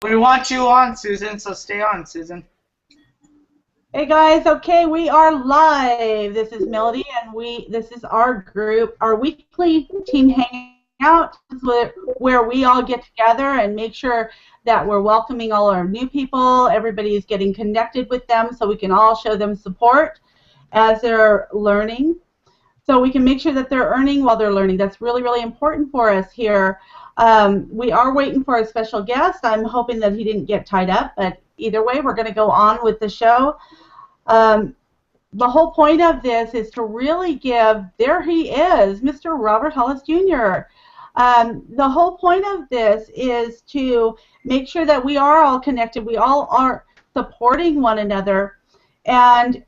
We want you on, Susan, so stay on, Susan. Hey guys, okay, we are live. This is Melody, and this is our group, our weekly team hangout, where we all get together and make sure that we're welcoming all our new people. Everybody is getting connected with them, so we can all show them support as they're learning. So we can make sure that they're earning while they're learning. That's really, really important for us here. We are waiting for a special guest. I'm hoping that he didn't get tied up, but either way, we're going to go on with the show. The whole point of this is to really give, there he is, Mr. Robert Hollis Jr. The whole point of this is to make sure that we are all connected, we all are supporting one another, and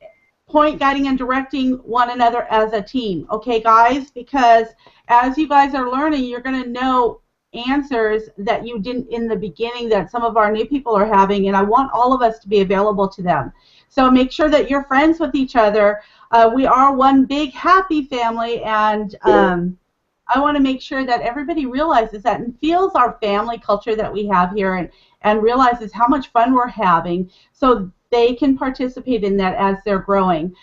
point guiding and directing one another as a team, okay guys? Because as you guys are learning, you're going to know answers that you didn't in the beginning that some of our new people are having, and I want all of us to be available to them. So make sure that you're friends with each other. We are one big happy family, and I want to make sure that everybody realizes that and feels our family culture that we have here, and realizes how much fun we're having, so they can participate in that as they're growing.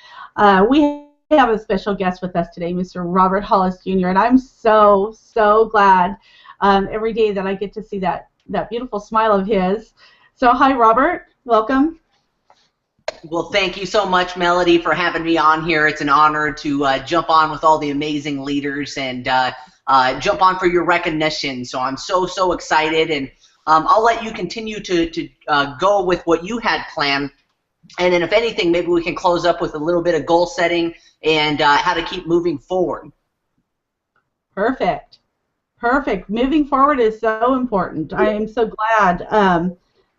We have a special guest with us today, Mr. Robert Hollis Jr., and I'm so, so glad every day that I get to see that beautiful smile of his. So hi, Robert. Welcome. Well, thank you so much, Melody, for having me on here. It's an honor to jump on with all the amazing leaders and jump on for your recognition. So I'm so, so excited, and I'll let you continue to go with what you had planned. And then if anything, maybe we can close up with a little bit of goal setting and how to keep moving forward. Perfect. Perfect. Moving forward is so important. I am so glad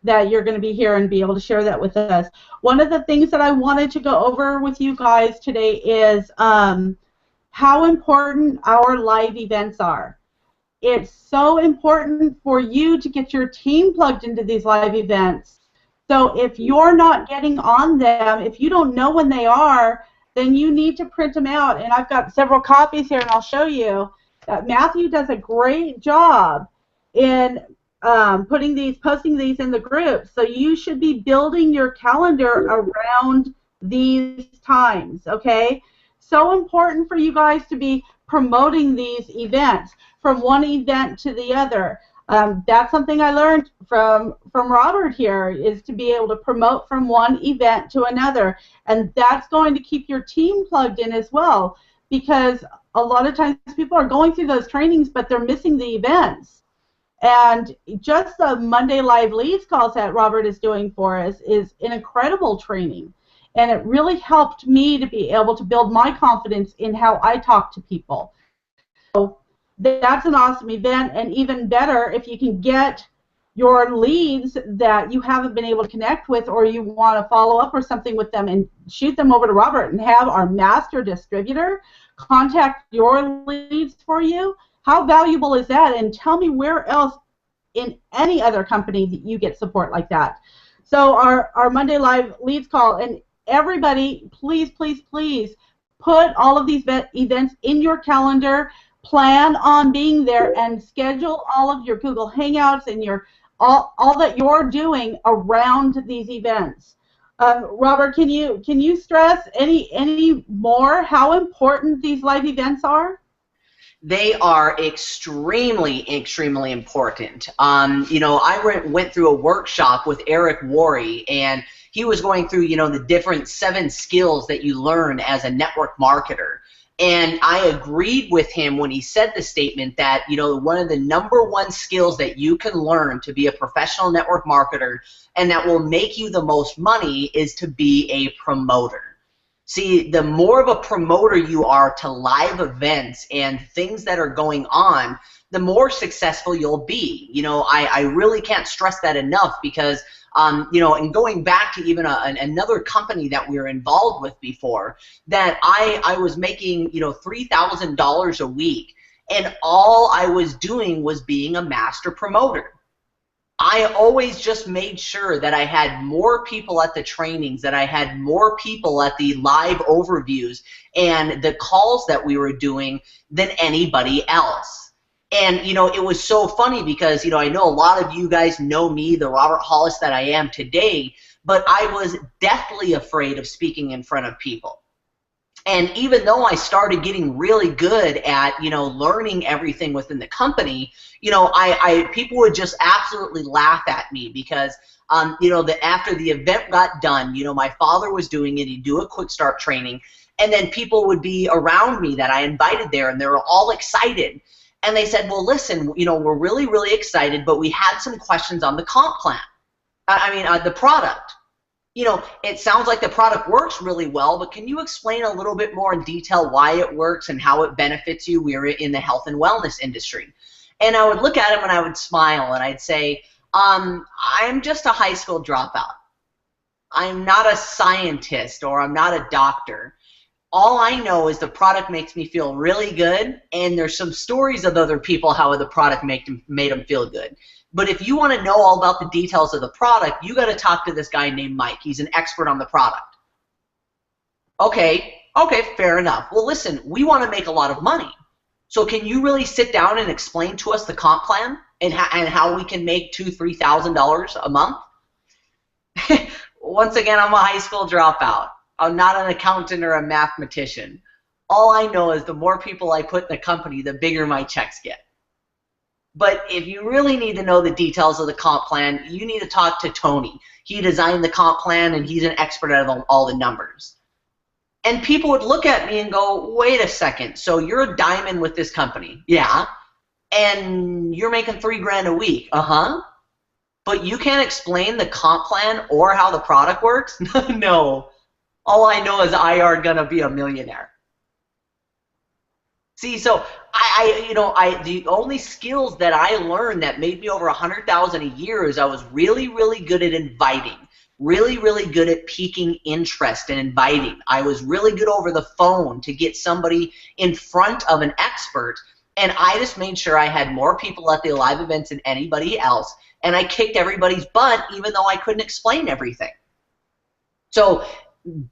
that you're going to be here and be able to share that with us. One of the things that I wanted to go over with you guys today is how important our live events are. It's so important for you to get your team plugged into these live events. So if you're not getting on them, if you don't know when they are, then you need to print them out. And I've got several copies here, and I'll show you. Matthew does a great job in posting these in the group. So you should be building your calendar around these times, okay? So important for you guys to be promoting these events from one event to the other. That's something I learned from Robert here, is to be able to promote from one event to another. And that's going to keep your team plugged in as well, because a lot of times people are going through those trainings, but they're missing the events. And just the Monday Live Leads calls that Robert is doing for us is an incredible training. And it really helped me to be able to build my confidence in how I talk to people. So that's an awesome event, and even better if you can get your leads that you haven't been able to connect with, or you want to follow up or something with them, and shoot them over to Robert and have our master distributor contact your leads for you. How valuable is that? And tell me where else in any other company that you get support like that. So our Monday Live Leads call, and everybody, please, please, please put all of these events in your calendar. Plan on being there and schedule all of your Google Hangouts and your all that you're doing around these events. Robert, can you stress any more how important these live events are? They are extremely, extremely important. You know, I went through a workshop with Eric Worre, and he was going through, you know, the different 7 skills that you learn as a network marketer. And I agreed with him when he said the statement that, you know, one of the #1 skills that you can learn to be a professional network marketer and that will make you the most money is to be a promoter. See, the more of a promoter you are to live events and things that are going on, the more successful you'll be. You know, I really can't stress that enough, because you know, and going back to even another company that we were involved with before, that I was making, you know, $3,000 a week, and all I was doing was being a master promoter. I always just made sure that I had more people at the trainings, that I had more people at the live overviews and the calls that we were doing than anybody else. And, you know, it was so funny because, you know, I know a lot of you guys know me, the Robert Hollis that I am today, but I was deathly afraid of speaking in front of people. And even though I started getting really good at, you know, learning everything within the company, you know, people would just absolutely laugh at me because, you know, after the event got done, you know, my father was doing it. He'd do a quick start training, and then people would be around me that I invited there, and they were all excited. And they said, well, listen, you know, we're really, really excited, but we had some questions on the comp plan. The product. You know, it sounds like the product works really well, but can you explain a little bit more in detail why it works and how it benefits you? We're in the health and wellness industry. And I would look at him and I would smile and I'd say, I'm just a high school dropout. I'm not a scientist or I'm not a doctor. All I know is the product makes me feel really good, and there's some stories of other people how the product made them feel good. But if you want to know all about the details of the product, you got to talk to this guy named Mike. He's an expert on the product. Okay, fair enough. Well, listen, we want to make a lot of money. So can you really sit down and explain to us the comp plan and how we can make $2,000, $3,000 a month? Once again, I'm a high school dropout. I'm not an accountant or a mathematician. All I know is the more people I put in the company, the bigger my checks get. But if you really need to know the details of the comp plan, you need to talk to Tony. He designed the comp plan, and he's an expert at all the numbers. And people would look at me and go, wait a second, so you're a diamond with this company. Yeah. And you're making $3,000 a week. Uh-huh. But you can't explain the comp plan or how the product works? No. All I know is IR gonna be a millionaire. See, so the only skills that I learned that made me over $100,000 a year is I was really, really good at inviting, really, really good at piquing interest and inviting. I was really good over the phone to get somebody in front of an expert, and I just made sure I had more people at the live events than anybody else, and I kicked everybody's butt even though I couldn't explain everything. So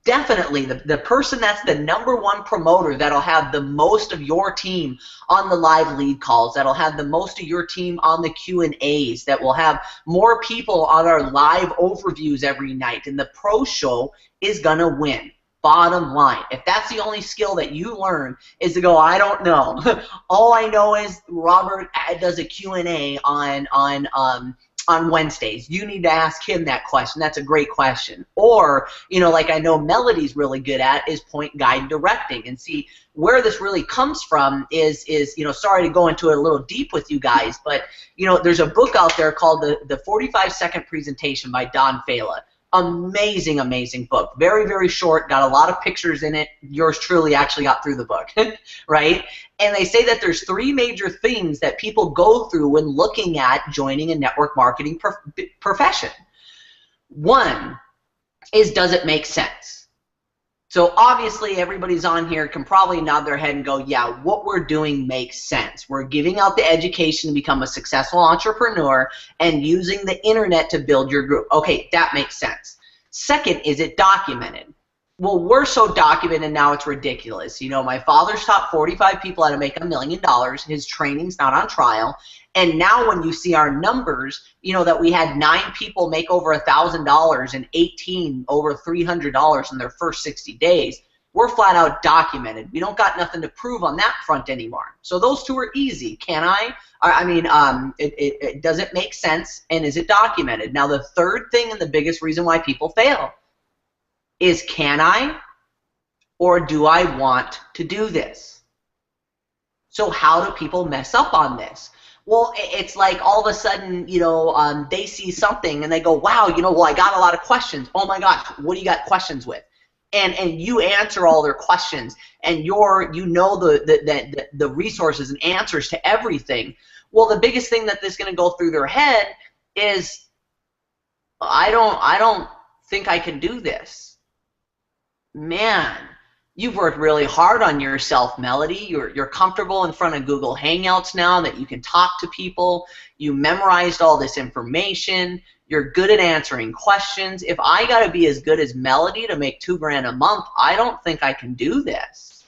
definitely the person that's the #1 promoter that'll have the most of your team on the live lead calls, that'll have the most of your team on the Q&As, that will have more people on our live overviews every night, and the pro show is gonna win. Bottom line. If that's the only skill that you learn is to go, I don't know. All I know is Robert does a Q&A on Wednesdays. You need to ask him that question. That's a great question. Or, you know, like I know Melody's really good at is point guide directing. And see, where this really comes from is you know, sorry to go into it a little deep with you guys, but, you know, there's a book out there called the 45-Second Presentation by Don Fala. Amazing, amazing book. Very, very short, got a lot of pictures in it. Yours truly actually got through the book, right? And they say that there's 3 major things that people go through when looking at joining a network marketing profession. One is, does it make sense? So obviously everybody's on here can probably nod their head and go, yeah, what we're doing makes sense. We're giving out the education to become a successful entrepreneur and using the internet to build your group. Okay, that makes sense. Second, is it documented? Well, we're so documented now it's ridiculous. You know, my father's taught 45 people how to make $1 million. His training's not on trial. And now when you see our numbers, you know, that we had 9 people make over $1,000 and 18 over $300 in their first 60 days, we're flat out documented. We don't got nothing to prove on that front anymore. So those 2 are easy. Can I? I mean, does it make sense, and is it documented? Now the third thing and the biggest reason why people fail is, can I or do I want to do this? So how do people mess up on this? Well, it's like all of a sudden, you know, they see something and they go, wow, you know, well, I got a lot of questions. Oh my gosh, what do you got questions with? And you answer all their questions, and you know the resources and answers to everything. Well, the biggest thing that is going to go through their head is, I don't think I can do this. Man, you've worked really hard on yourself, Melody. You're comfortable in front of Google Hangouts now that you can talk to people. You memorized all this information. You're good at answering questions. If I got to be as good as Melody to make $2,000 a month, I don't think I can do this.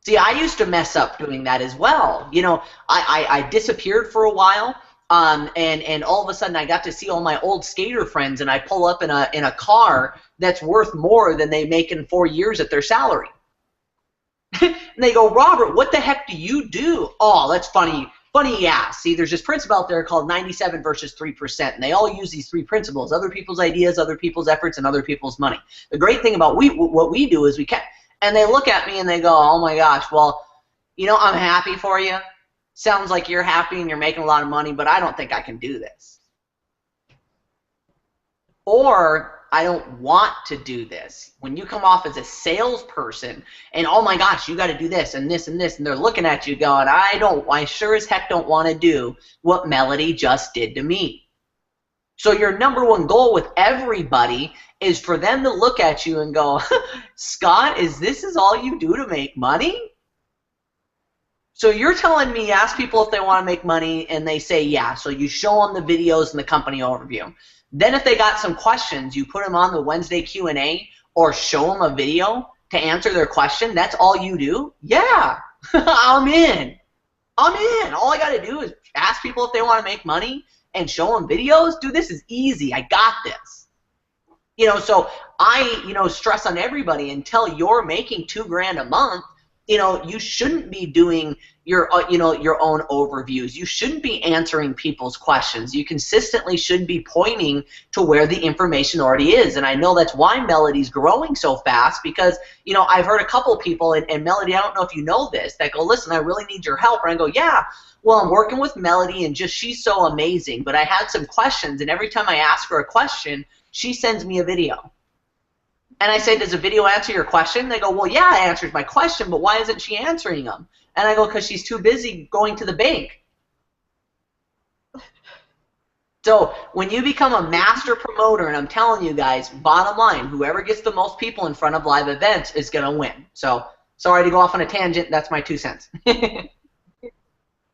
See, I used to mess up doing that as well. You know, I disappeared for a while, and all of a sudden I got to see all my old skater friends, and I pull up in a car that's worth more than they make in 4 years at their salary. And they go, Robert, what the heck do you do? Oh, that's funny. Funny you ask. See, there's this principle out there called 97 versus 3%, and they all use these 3 principles: other people's ideas, other people's efforts, and other people's money. The great thing about what we do is we can. And they look at me and they go, oh my gosh, well, you know, I'm happy for you. Sounds like you're happy and you're making a lot of money, but I don't think I can do this. Or I don't want to do this. When you come off as a salesperson and, oh my gosh, you got to do this and this and this, and they're looking at you going, I sure as heck don't want to do what Melody just did to me. So your #1 goal with everybody is for them to look at you and go, Scott, this is all you do to make money? So you're telling me, ask people if they want to make money, and they say yeah. So you show them the videos and the company overview. Then if they got some questions, you put them on the Wednesday Q&A or show them a video to answer their question. That's all you do? Yeah, I'm in. I'm in. All I got to do is ask people if they want to make money and show them videos. Dude, this is easy. I got this. You know, so I, stress on everybody, until you're making $2 grand a month, you shouldn't be doing your own overviews. You shouldn't be answering people's questions. You consistently should be pointing to where the information already is. And I know that's why Melody's growing so fast, because, I've heard a couple people, and Melody, I don't know if you know this, that go, listen, I really need your help. And I go, yeah, well, I'm working with Melody, and she's so amazing. But I had some questions, and every time I ask her a question, she sends me a video. And I say, does a video answer your question? They go, well, yeah, it answers my question, but why isn't she answering them? And I go, because she's too busy going to the bank. So when you become a master promoter, and I'm telling you guys, bottom line, whoever gets the most people in front of live events is going to win. So sorry to go off on a tangent. That's my 2 cents.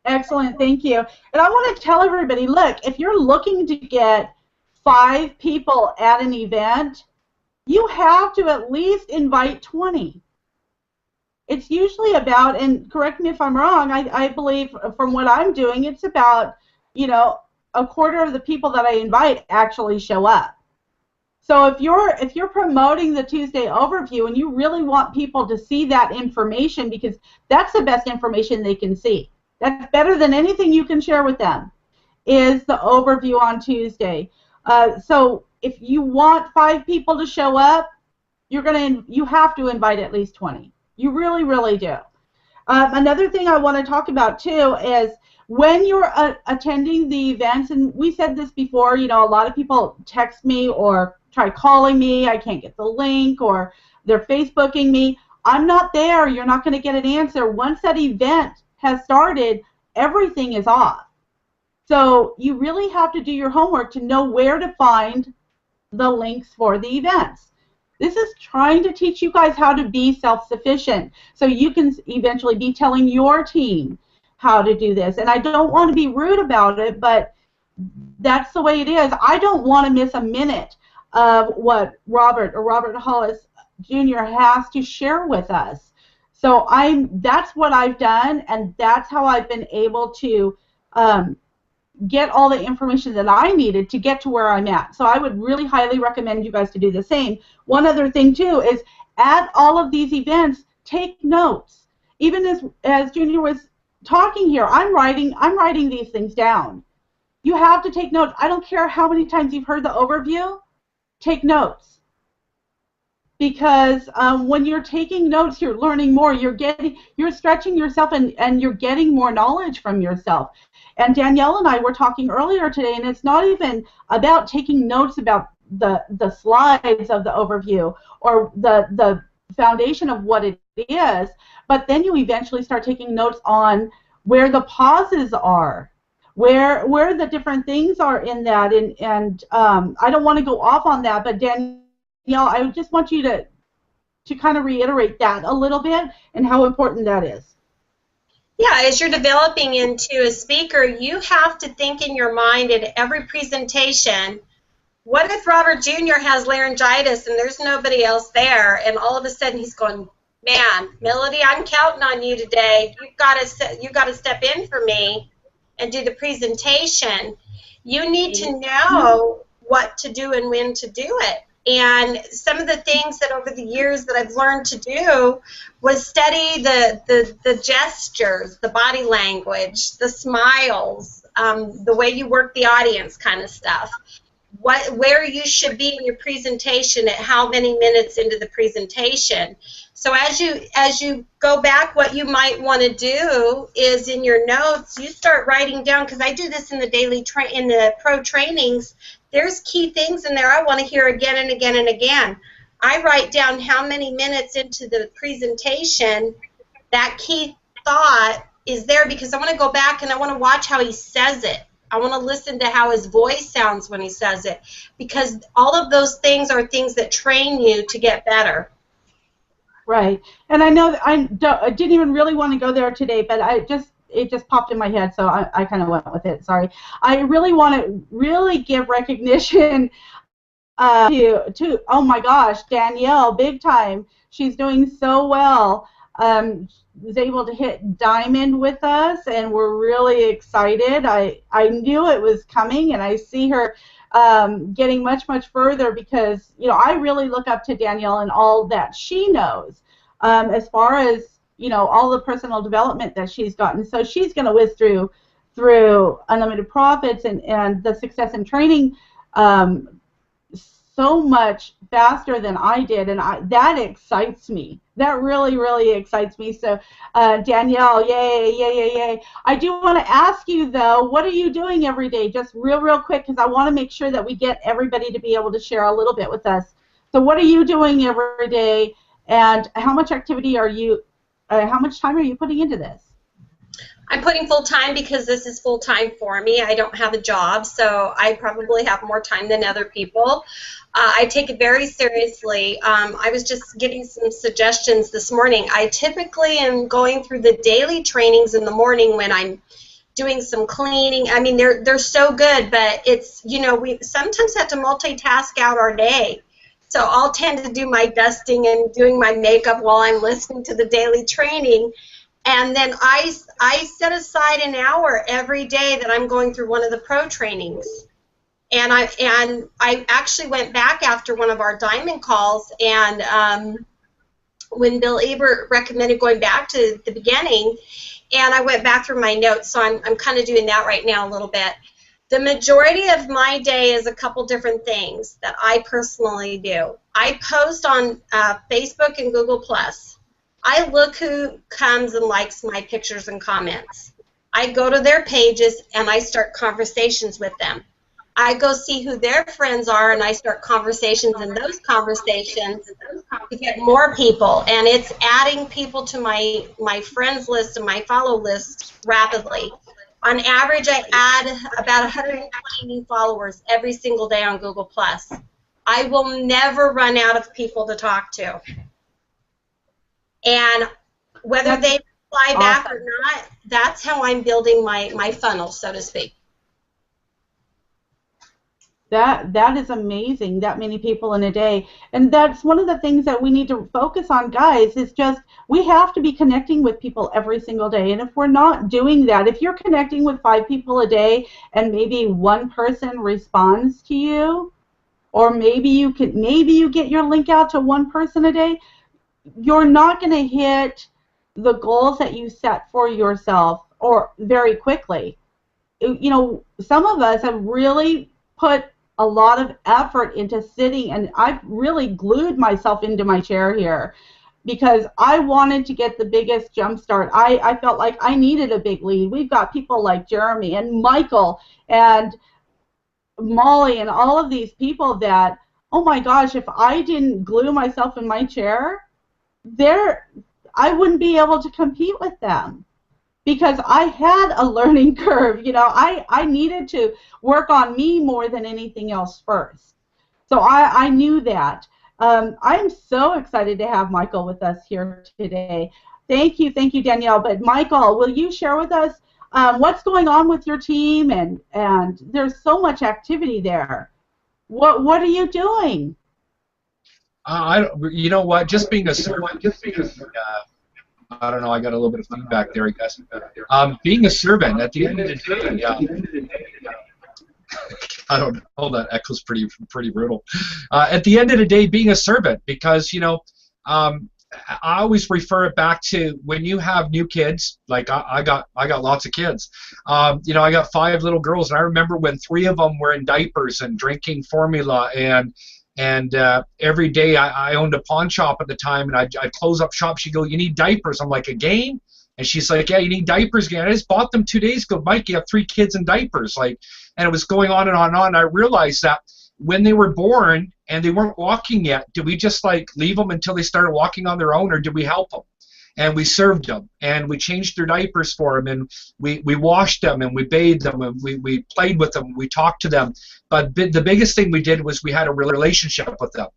Excellent. Thank you. And I want to tell everybody, look, if you're looking to get 5 people at an event, you have to at least invite 20. It's usually about, and correct me if I'm wrong, I believe from what I'm doing, it's about, a quarter of the people that I invite actually show up. So if you're promoting the Tuesday overview and you really want people to see that information, because that's the best information they can see, that's better than anything you can share with them, is the overview on Tuesday. So if you want 5 people to show up, you have to invite at least 20. You really, really do. Another thing I want to talk about too is when you're attending the events, and we said this before, a lot of people text me or try calling me, I can't get the link, or they're Facebooking me. I'm not there. You're not going to get an answer. Once that event has started, everything is off. So you really have to do your homework to know where to find the links for the events. This is trying to teach you guys how to be self-sufficient, so you can eventually be telling your team how to do this. And I don't want to be rude about it, but that's the way it is. I don't want to miss a minute of what Robert Hollis Jr. has to share with us. So that's what I've done, and that's how I've been able to get all the information that I needed to get to where I'm at. So I would really highly recommend you guys to do the same. One other thing too is at all of these events, take notes. Even as Junior was talking here, I'm writing these things down. You have to take notes. I don't care how many times you've heard the overview, take notes. Because when you're taking notes, you're learning more. You're stretching yourself, and you're getting more knowledge from yourself. And Danielle and I were talking earlier today, and it's not even about taking notes about the slides of the overview or the foundation of what it is, but then you eventually start taking notes on where the pauses are, where the different things are in that, and I don't want to go off on that, but Danielle, I just want you to kind of reiterate that a little bit and how important that is. Yeah, as you're developing into a speaker, you have to think in your mind at every presentation, what if Robert Jr. has laryngitis and there's nobody else there, and all of a sudden he's going, Man, Melody, I'm counting on you today. You've got to step in for me and do the presentation. You need to know what to do and when to do it. And some of the things that over the years that I've learned to do was study the gestures, the body language, the smiles, the way you work the audience kind of stuff. Where you should be in your presentation at how many minutes into the presentation. So as you go back, what you might want to do is in your notes, you start writing down, because I do this in the in the pro trainings, there's key things in there I want to hear again and again and again. I write down how many minutes into the presentation that key thought is there, because I want to go back and I want to watch how he says it. I want to listen to how his voice sounds when he says it, because all of those things are things that train you to get better. Right. And I know that I didn't even really want to go there today, but it just popped in my head, so I kind of went with it. Sorry. I really want to really give recognition to oh my gosh, Danielle, big time. She's doing so well. Was able to hit diamond with us, and we're really excited. I knew it was coming, and I see her getting much further, because I really look up to Danielle and all that she knows as far as all the personal development that she's gotten. So she's going to whiz through Unlimited Profits and the Success in Training so much faster than I did, and that excites me. That really excites me. So Danielle, yay. I do want to ask you, though, what are you doing every day? Just real quick, because I want to make sure that we get everybody to be able to share a little bit with us. So what are you doing every day, and how much activity are you, how much time are you putting into this? I'm putting full time because this is full time for me. I don't have a job, so I probably have more time than other people. I take it very seriously. I was just getting some suggestions this morning. I typically am going through the daily trainings in the morning when I'm doing some cleaning. I mean, they're so good, but it's, we sometimes have to multitask out our day. So I'll tend to do my dusting and doing my makeup while I'm listening to the daily training. And then I set aside an hour every day that I'm going through one of the pro trainings. And I actually went back after one of our diamond calls, and when Bill Ebert recommended going back to the beginning, and I went back through my notes, so I'm kind of doing that right now a little bit. The majority of my day is a couple different things that I personally do. I post on Facebook and Google+. I look who comes and likes my pictures and comments. I go to their pages and I start conversations with them. I go see who their friends are and I start conversations in those conversations to get more people. And it's adding people to my friends list and my follow list rapidly. On average, I add about 120 new followers every single day on Google+. I will never run out of people to talk to. And whether they reply back or not, that's how I'm building my funnel, so to speak. That is amazing, that many people in a day. And that's one of the things that we need to focus on, guys, is just we have to be connecting with people every single day. And if we're not doing that, if you're connecting with 5 people a day and maybe one person responds to you, or maybe you get your link out to one person a day, you're not going to hit the goals that you set for yourself or very quickly. Some of us have really put a lot of effort into sitting, and I've really glued myself into my chair here because I wanted to get the biggest jump start. I felt like I needed a big lead. We've got people like Jeremy and Michael and Molly and all of these people that, oh my gosh, if I didn't glue myself in my chair, I wouldn't be able to compete with them. Because I had a learning curve, I needed to work on me more than anything else first. So I knew that. I'm so excited to have Michael with us here today. Thank you, Danielle. But Michael, will you share with us what's going on with your team? And there's so much activity there. What are you doing? You know what? Just being a servant. I don't know. I got a little bit of feedback there, I guess. Being a servant at the end of the day. I don't know. That echo's pretty brutal. At the end of the day, being a servant, because I always refer it back to when you have new kids. Like I got lots of kids. I got 5 little girls, and I remember when 3 of them were in diapers and drinking formula, and every day I owned a pawn shop at the time, and I'd close up shop. She'd go, "You need diapers?" I'm like, "Again?" And she's like, "Yeah, you need diapers again. I just bought them 2 days ago. Mike, you have 3 kids in diapers." And it was going on and on and on. And I realized that when they were born and they weren't walking yet, did we just leave them until they started walking on their own, or did we help them? And we served them, and we changed their diapers for them, and we washed them, and we bathed them, and we played with them, we talked to them. But the biggest thing we did was we had a relationship with them,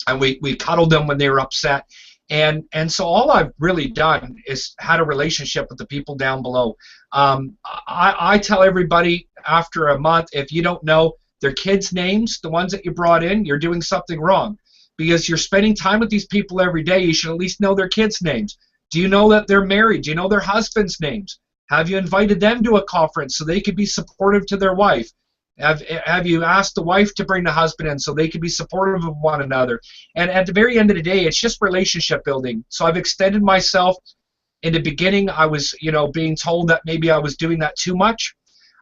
and we cuddled them when they were upset. And so all I've really done is had a relationship with the people down below. I tell everybody after a month, if you don't know their kids' names, the ones that you brought in, you're doing something wrong. Because you're spending time with these people every day, you should at least know their kids' names. Do you know that they're married? Do you know their husbands' names? Have you invited them to a conference so they could be supportive to their wife? Have you asked the wife to bring the husband in so they can be supportive of one another? And at the very end of the day, it's just relationship building. So I've extended myself. In the beginning, I was, being told that maybe I was doing that too much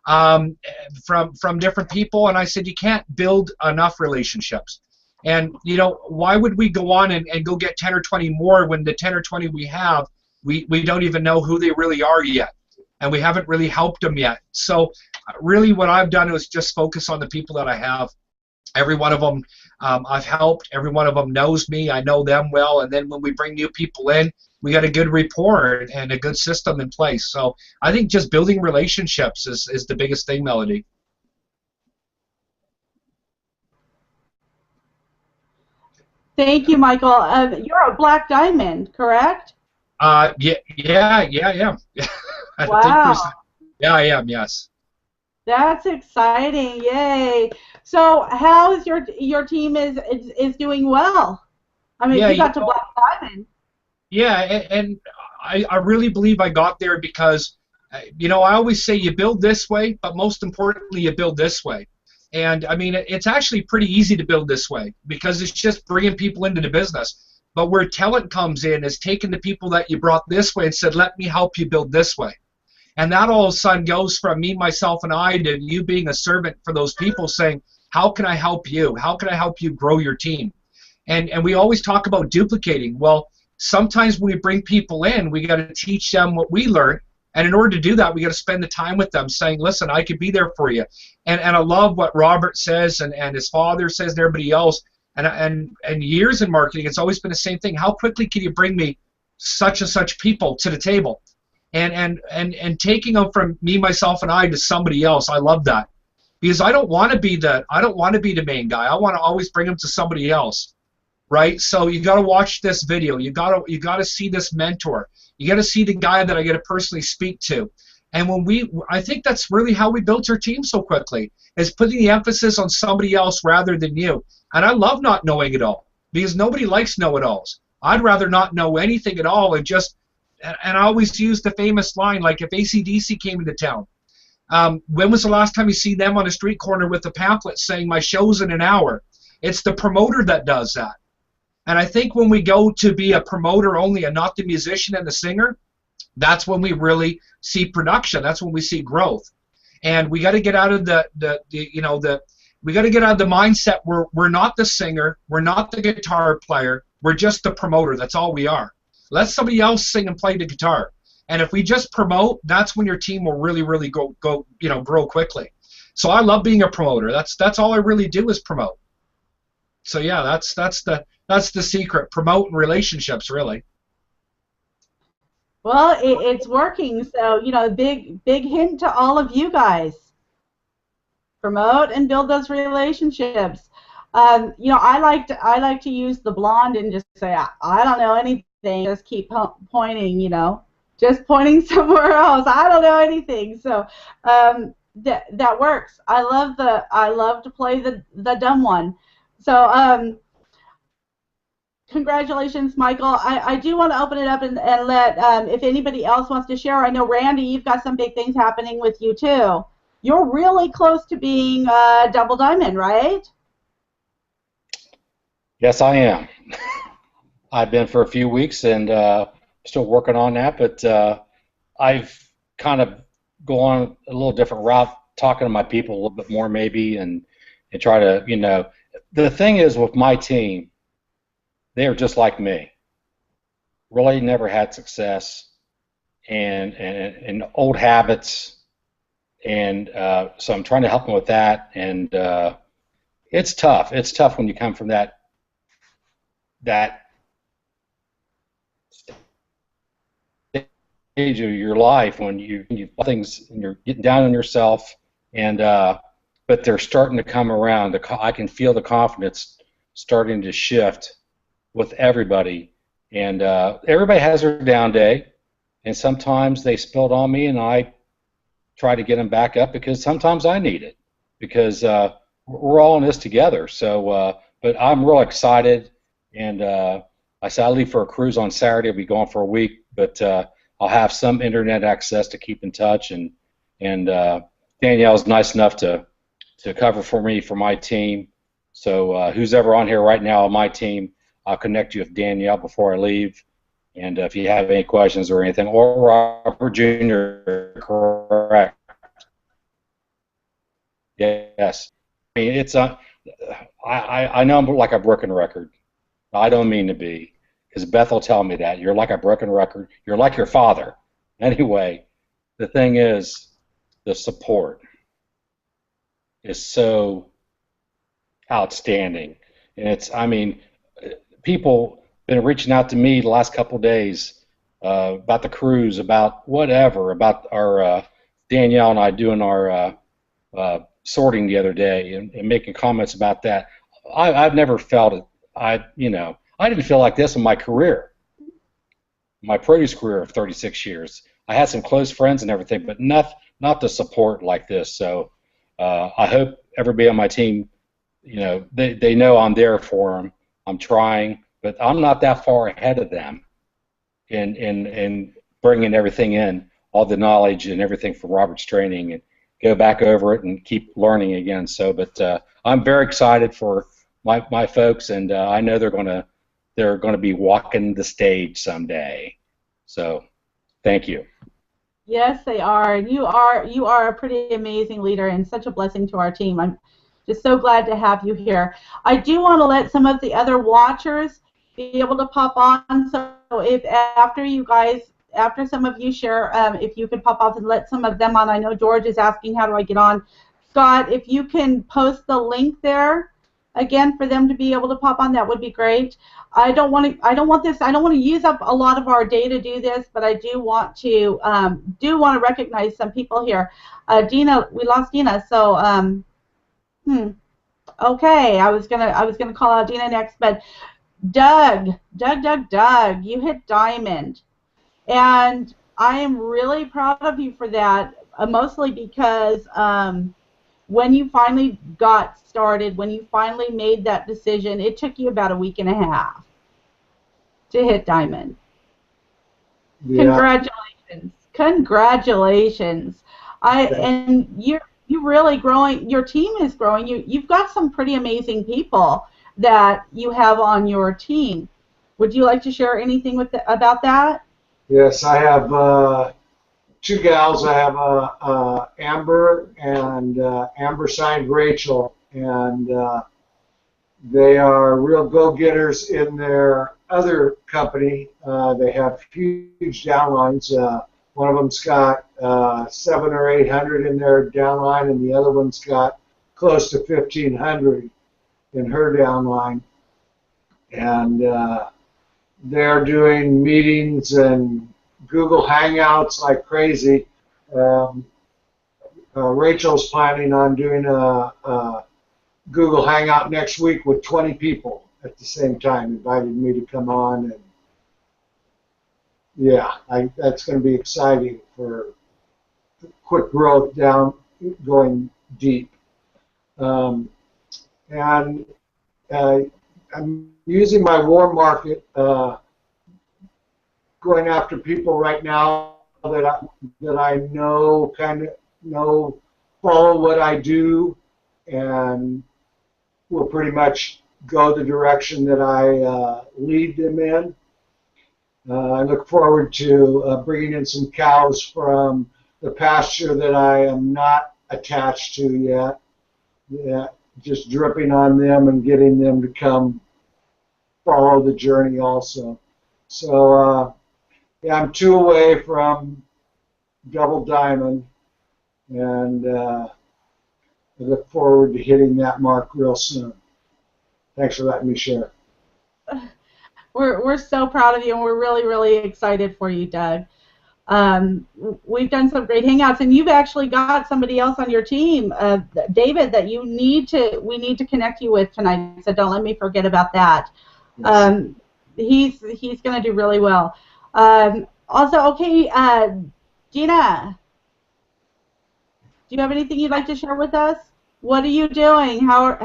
from different people, and I said you can't build enough relationships. And why would we go on and go get 10 or 20 more when the 10 or 20 we have, we don't even know who they really are yet, and we haven't really helped them yet. So really what I've done is just focus on the people that I have. Every one of them I've helped. Every one of them knows me. I know them well. And then when we bring new people in, we got a good rapport and a good system in place. So I think just building relationships is the biggest thing, Melody. Thank you, Michael. You're a black diamond, correct? Yeah. Wow. I am, yes. That's exciting! Yay! So, how is your team is doing well? I mean, you got to black diamond. Yeah, and I really believe I got there because, I always say you build this way, but most importantly, you build this way. And I mean, it's actually pretty easy to build this way because it's just bringing people into the business. But where talent comes in is taking the people that you brought this way and said, let me help you build this way. And that all of a sudden goes from me, myself, and I to you being a servant for those people saying, how can I help you? How can I help you grow your team? And we always talk about duplicating. Well, sometimes when we bring people in, we got to teach them what we learned. And in order to do that, we got to spend the time with them saying, listen, I could be there for you. And I love what Robert says and his father says and everybody else. And years in marketing, it's always been the same thing. How quickly can you bring me such and such people to the table? And taking them from me, myself, and I to somebody else, I love that. Because I don't want to be the main guy. I want to always bring them to somebody else. Right? So you got to watch this video. You got to see this mentor. You got to see the guy that I get to personally speak to. And I think that's really how we built our team so quickly, is putting the emphasis on somebody else rather than you. And I love not knowing it all because nobody likes know-it-alls. I'd rather not know anything at all and I always use the famous line, like if AC/DC came into town, when was the last time you see them on a street corner with a pamphlet saying my show's in an hour? It's the promoter that does that. And I think when we go to be a promoter only and not the musician and the singer, that's when we really see production. That's when we see growth. And we got to get out of we got to get out of the mindset where we're not the singer, we're not the guitar player, we're just the promoter. That's all we are. Let somebody else sing and play the guitar. And if we just promote, that's when your team will really, really grow quickly. So I love being a promoter. That's all I really do is promote. So yeah, that's the secret. Promote and relationships, really. Well, it's working. So big hint to all of you guys: promote and build those relationships. I like to use the blonde and just say I don't know anything. Just keep pointing. Just pointing somewhere else. I don't know anything. So that works. I love to play the dumb one. So Congratulations, Michael. I do want to open it up and let, if anybody else wants to share. I know, Randy, you've got some big things happening with you, too. You're really close to being double diamond, right? Yes, I am. I've been for a few weeks and still working on that, but I've kind of gone a little different route, talking to my people a little bit more maybe, and try to, you know, the thing is with my team, they are just like me. Really never had success and old habits, and so I'm trying to help them with that, and it's tough. It's tough when you come from that stage of your life when you things and you're getting down on yourself, and but they're starting to come around. I can feel the confidence starting to shift with everybody, and everybody has their down day, and sometimes they spilled on me, and I try to get them back up because sometimes I need it, because we're all in this together. So, but I'm real excited, and I said I'll leave for a cruise on Saturday. I'll be gone for a week, but I'll have some internet access to keep in touch, and Danielle's nice enough to cover for me for my team. So who's ever on here right now on my team, I'll connect you with Danielle before I leave. And if you have any questions or anything, or Robert Jr., correct. Yes. I mean, it's I know I'm like a broken record. I don't mean to be, because Beth will tell me that. You're like a broken record. You're like your father. Anyway, the thing is, the support is so outstanding. And it's, I mean, people been reaching out to me the last couple of days about the cruise, about whatever, about our Danielle and I doing our sorting the other day, and making comments about that. I've never felt it. I didn't feel like this in my career, my produce career of 36 years. I had some close friends and everything, but not the support like this. So I hope everybody on my team, they know I'm there for them. I'm trying, but I'm not that far ahead of them in bringing everything in, all the knowledge and everything from Robert's training, and go back over it and keep learning again. So, but I'm very excited for my folks, and I know they're gonna be walking the stage someday. So, thank you. Yes, they are, and you are a pretty amazing leader and such a blessing to our team. I'm just so glad to have you here. I do want to let some of the other watchers be able to pop on. So if after some of you share, if you could pop off and let some of them on. I know George is asking, how do I get on? Scott, if you can post the link there again for them to be able to pop on, that would be great. I don't want to use up a lot of our day to do this, but I do want to recognize some people here. Dina, we lost Dina, so okay, I was gonna call out Dina next, but Doug, you hit diamond, and I am really proud of you for that. Mostly because when you finally got started, when you finally made that decision, it took you about a week and a half to hit diamond. Yeah. Congratulations. And you're really growing. Your team is growing. You've got some pretty amazing people that you have on your team. Would you like to share anything about that? Yes, I have two gals. I have Amber, and Amber signed Rachel, and they are real go-getters in their other company. They have huge downlines. One of them's got 700 or 800 in their downline, and the other one's got close to 1,500 in her downline. And they're doing meetings and Google Hangouts like crazy. Rachel's planning on doing a Google Hangout next week with 20 people at the same time, invited me to come on, and yeah, that's going to be exciting for quick growth going deep. And I'm using my warm market, going after people right now that I know follow what I do and will pretty much go the direction that I lead them in. I look forward to bringing in some cows from the pasture that I am not attached to yet. Yeah, just dripping on them and getting them to come follow the journey also. So yeah, I'm 2 away from double diamond, and I look forward to hitting that mark real soon. Thanks for letting me share. We're so proud of you, and we're really, really excited for you, Doug. We've done some great hangouts, and you've actually got somebody else on your team, David, that we need to connect you with tonight. So don't let me forget about that. He's going to do really well. Also, okay, Gina, do you have anything you'd like to share with us? What are you doing? How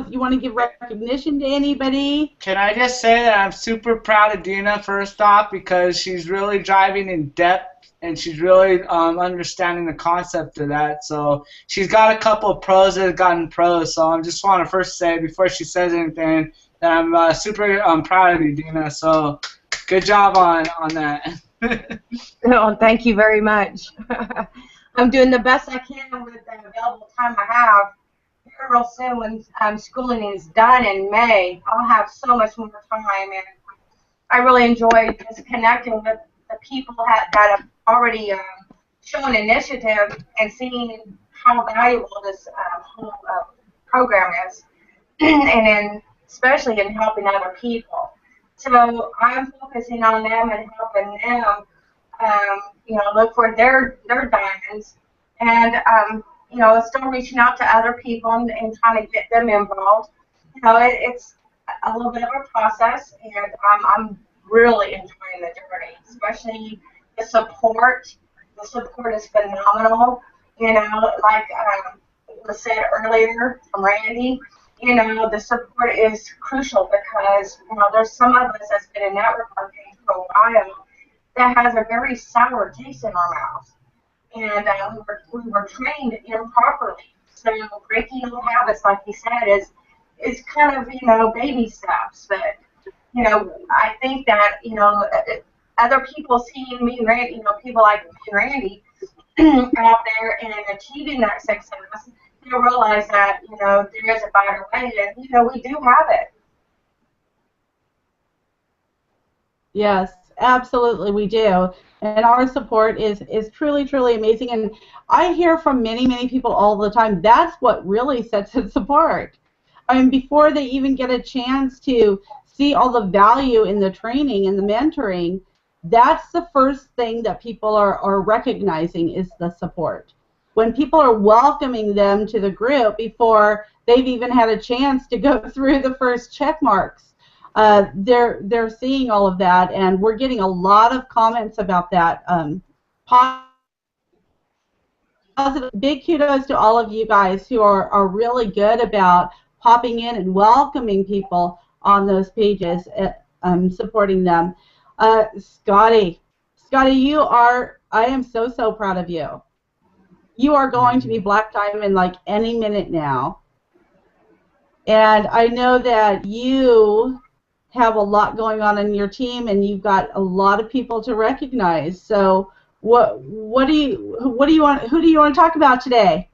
you want to give recognition to anybody? Can I just say that I'm super proud of Dina, first off, because she's really driving in depth and she's really understanding the concept of that. So she's got a couple of pros that have gotten pros. So I just want to first say, before she says anything, that I'm super proud of you, Dina. So good job on that. Oh, thank you very much. I'm doing the best I can with the available time I have. Here real soon, when schooling is done in May, I'll have so much more time, and I really enjoy just connecting with the people that have already shown initiative and seeing how valuable this whole program is, and then especially in helping other people. So I'm focusing on them and helping them. Look for their diamonds, and still reaching out to other people and trying to get them involved. It's a little bit of a process, and I'm really enjoying the journey, especially the support. The support is phenomenal. Like was said earlier from Randy. The support is crucial because there's some of us that's been in network marketing for a while that has a very sour taste in our mouth, and we were trained improperly. So breaking old habits, like he said, is kind of baby steps. But I think that other people seeing me, Randy, people like me and Randy out there and achieving that success, they'll realize that there is a better way, and we do have it. Yes, absolutely, we do. And our support is truly, truly amazing. And I hear from many, many people all the time, that's what really sets its apart. I mean, before they even get a chance to see all the value in the training and the mentoring, that's the first thing that people are recognizing is the support. When people are welcoming them to the group before they've even had a chance to go through the first check marks, they're seeing all of that, and we're getting a lot of comments about that. Positive. Big kudos to all of you guys who are really good about popping in and welcoming people on those pages, supporting them. Scotty, I am so proud of you. You are going to be Black Diamond like any minute now. And I know that you have a lot going on in your team, and you've got a lot of people to recognize. So, who do you want to talk about today?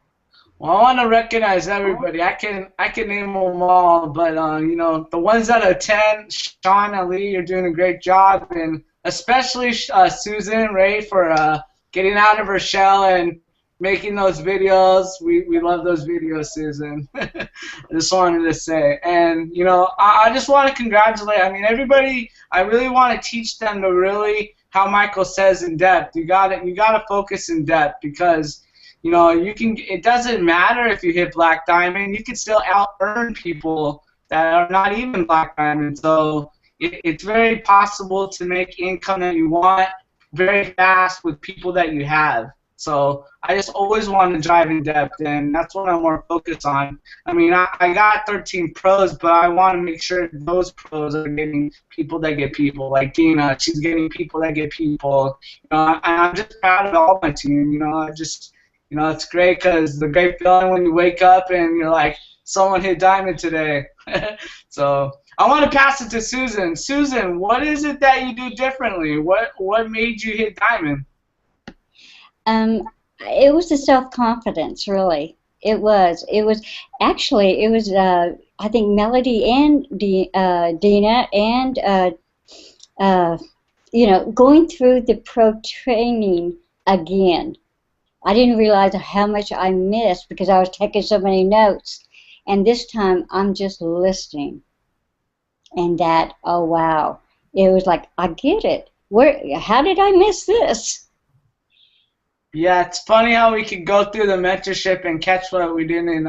Well, I want to recognize everybody. I can name them all, but the ones that attend, Sean, Ali, you're doing a great job, and especially Susan, Ray, for getting out of her shell and making those videos. We love those videos, Susan. I just wanted to say. And, I just want to congratulate. I mean, everybody, I really want to teach them to really, how Michael says, in depth. You gotta focus in depth because, it doesn't matter if you hit Black Diamond. You can still out-earn people that are not even Black Diamond. So it's very possible to make income that you want very fast with people that you have. So I just always want to drive in depth, and that's what I'm more focused on. I mean, I got 13 pros, but I want to make sure those pros are getting people that get people. Like Dina, she's getting people that get people. And I'm just proud of all my team. It's great because the great feeling when you wake up and you're like, someone hit diamond today. So I want to pass it to Susan. Susan, what is it that you do differently? What made you hit diamond? It was the self-confidence, really. It was actually, I think Melody and Dina and, going through the pro training again. I didn't realize how much I missed because I was taking so many notes. And this time, I'm just listening. And that, oh, wow. It was like, I get it. How did I miss this? Yeah, it's funny how we can go through the mentorship and catch what we didn't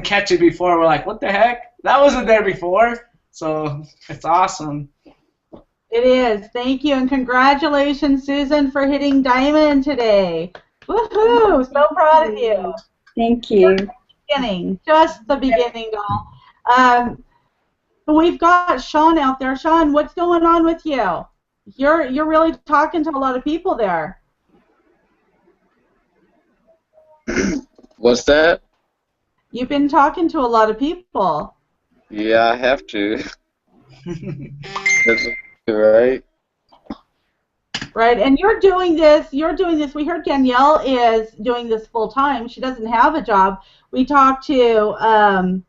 catch it before. We're like, what the heck? That wasn't there before. So it's awesome. It is. Thank you, and congratulations, Susan, for hitting diamond today. Woohoo! So proud of you. Thank you. Just the beginning, doll. We've got Sean out there. Sean, what's going on with you? You're really talking to a lot of people there. What's that? You've been talking to a lot of people. Yeah, I have to. That's right. Right, and you're doing this. We heard Danielle is doing this full time. She doesn't have a job. We talked to,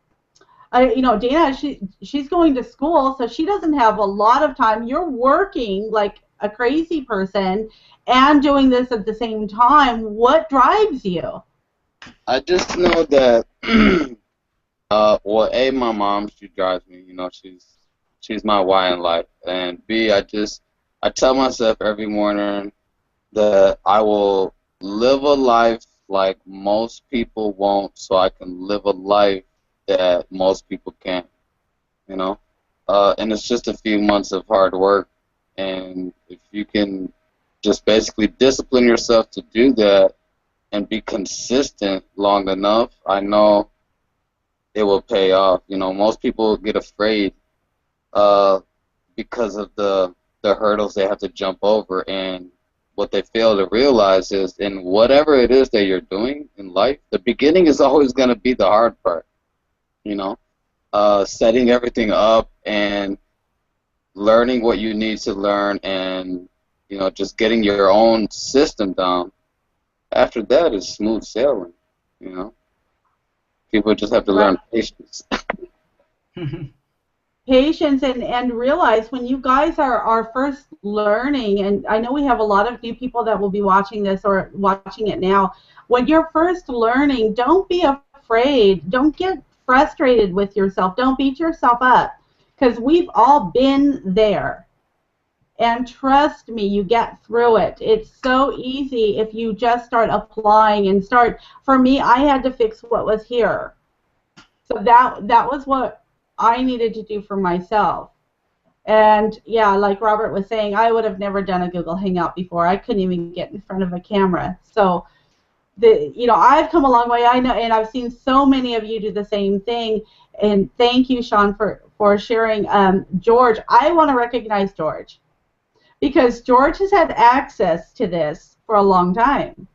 Dana. She's going to school, so she doesn't have a lot of time. You're working like a crazy person and doing this at the same time. What drives you? I just know that, A, my mom, she drives me. She's my why in life, and B, I tell myself every morning that I will live a life like most people won't, so I can live a life that most people can't. And it's just a few months of hard work, and if you can just basically discipline yourself to do that and be consistent long enough, I know it will pay off. Most people get afraid because of the hurdles they have to jump over, and what they fail to realize is in whatever it is that you're doing in life, the beginning is always going to be the hard part. Setting everything up and learning what you need to learn, and just getting your own system down. After that is smooth sailing. People just have to learn patience. Patience and realize when you guys are first learning, and I know we have a lot of new people that will be watching this or watching it now. When you're first learning, don't be afraid. Don't get frustrated with yourself. Don't beat yourself up, because we've all been there. And trust me, you get through it. It's so easy if you just start applying and start. For me, I had to fix what was here. So that was what I needed to do for myself. And yeah, like Robert was saying, I would have never done a Google Hangout before. I couldn't even get in front of a camera. So I've come a long way. I know, and I've seen so many of you do the same thing. And thank you, Sean, for sharing. George, I want to recognize George, because George has had access to this for a long time.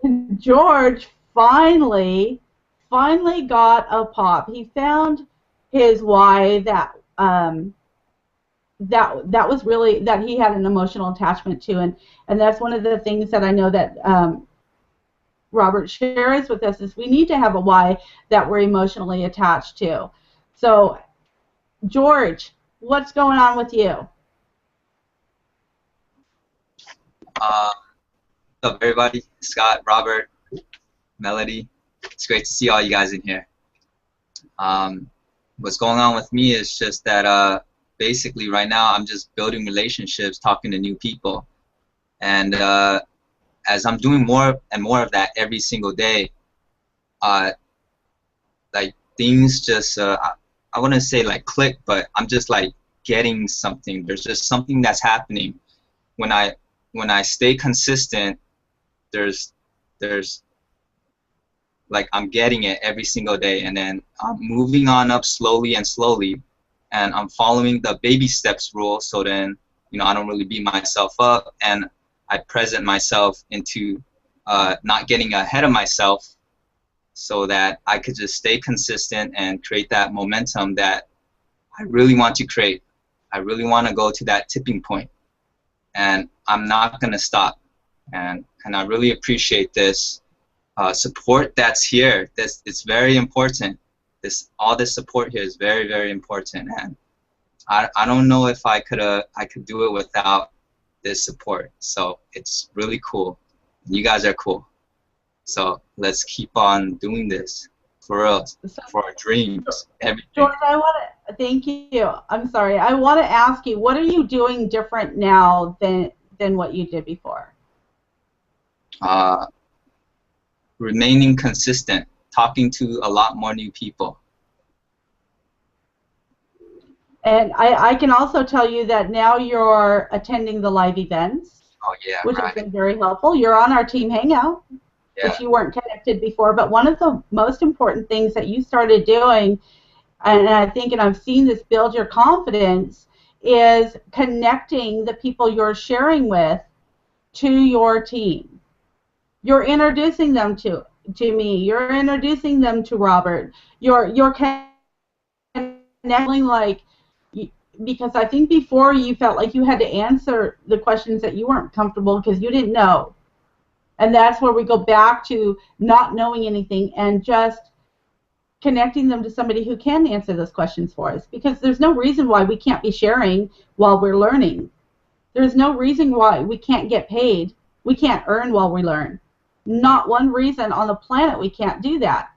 And George finally got a pop. He found his why that was really that he had an emotional attachment to, and that's one of the things that I know that Robert shares with us, is we need to have a why that we're emotionally attached to. So, George, what's going on with you? What's up, everybody? Scott, Robert, Melody. It's great to see all you guys in here. What's going on with me is just that basically right now I'm just building relationships, talking to new people. And as I'm doing more and more of that every single day, like things just, I wouldn't say like click, but I'm just like getting something. There's just something that's happening when I stay consistent there's like I'm getting it every single day, and then I'm moving on up slowly and slowly, and I'm following the baby steps rule. So then, you know, I don't really beat myself up, and I present myself into not getting ahead of myself, so that I could just stay consistent and create that momentum that I really want to create. I really want to go to that tipping point, and I'm not gonna stop. And I really appreciate this support that's here. It's very important. All this support here is very, very important, and I don't know if I could do it without this support. So it's really cool. You guys are cool. So let's keep on doing this for us, for our dreams, everything. George, thank you. I'm sorry. I want to ask you, what are you doing different now than what you did before? Remaining consistent, talking to a lot more new people. And I can also tell you that now you're attending the live events, which has been very helpful. You're on our team Hangout, which you weren't connected before. But one of the most important things that you started doing, and I think, and I've seen this build your confidence, is connecting the people you're sharing with to your team. You're introducing them to me. You're introducing them to Robert. You're connecting, like, because I think before you felt like you had to answer the questions that you weren't comfortable because you didn't know. And that's where we go back to not knowing anything and just connecting them to somebody who can answer those questions for us. Because there's no reason why we can't be sharing while we're learning. There's no reason why we can't get paid. We can't earn while we learn. Not one reason on the planet we can't do that.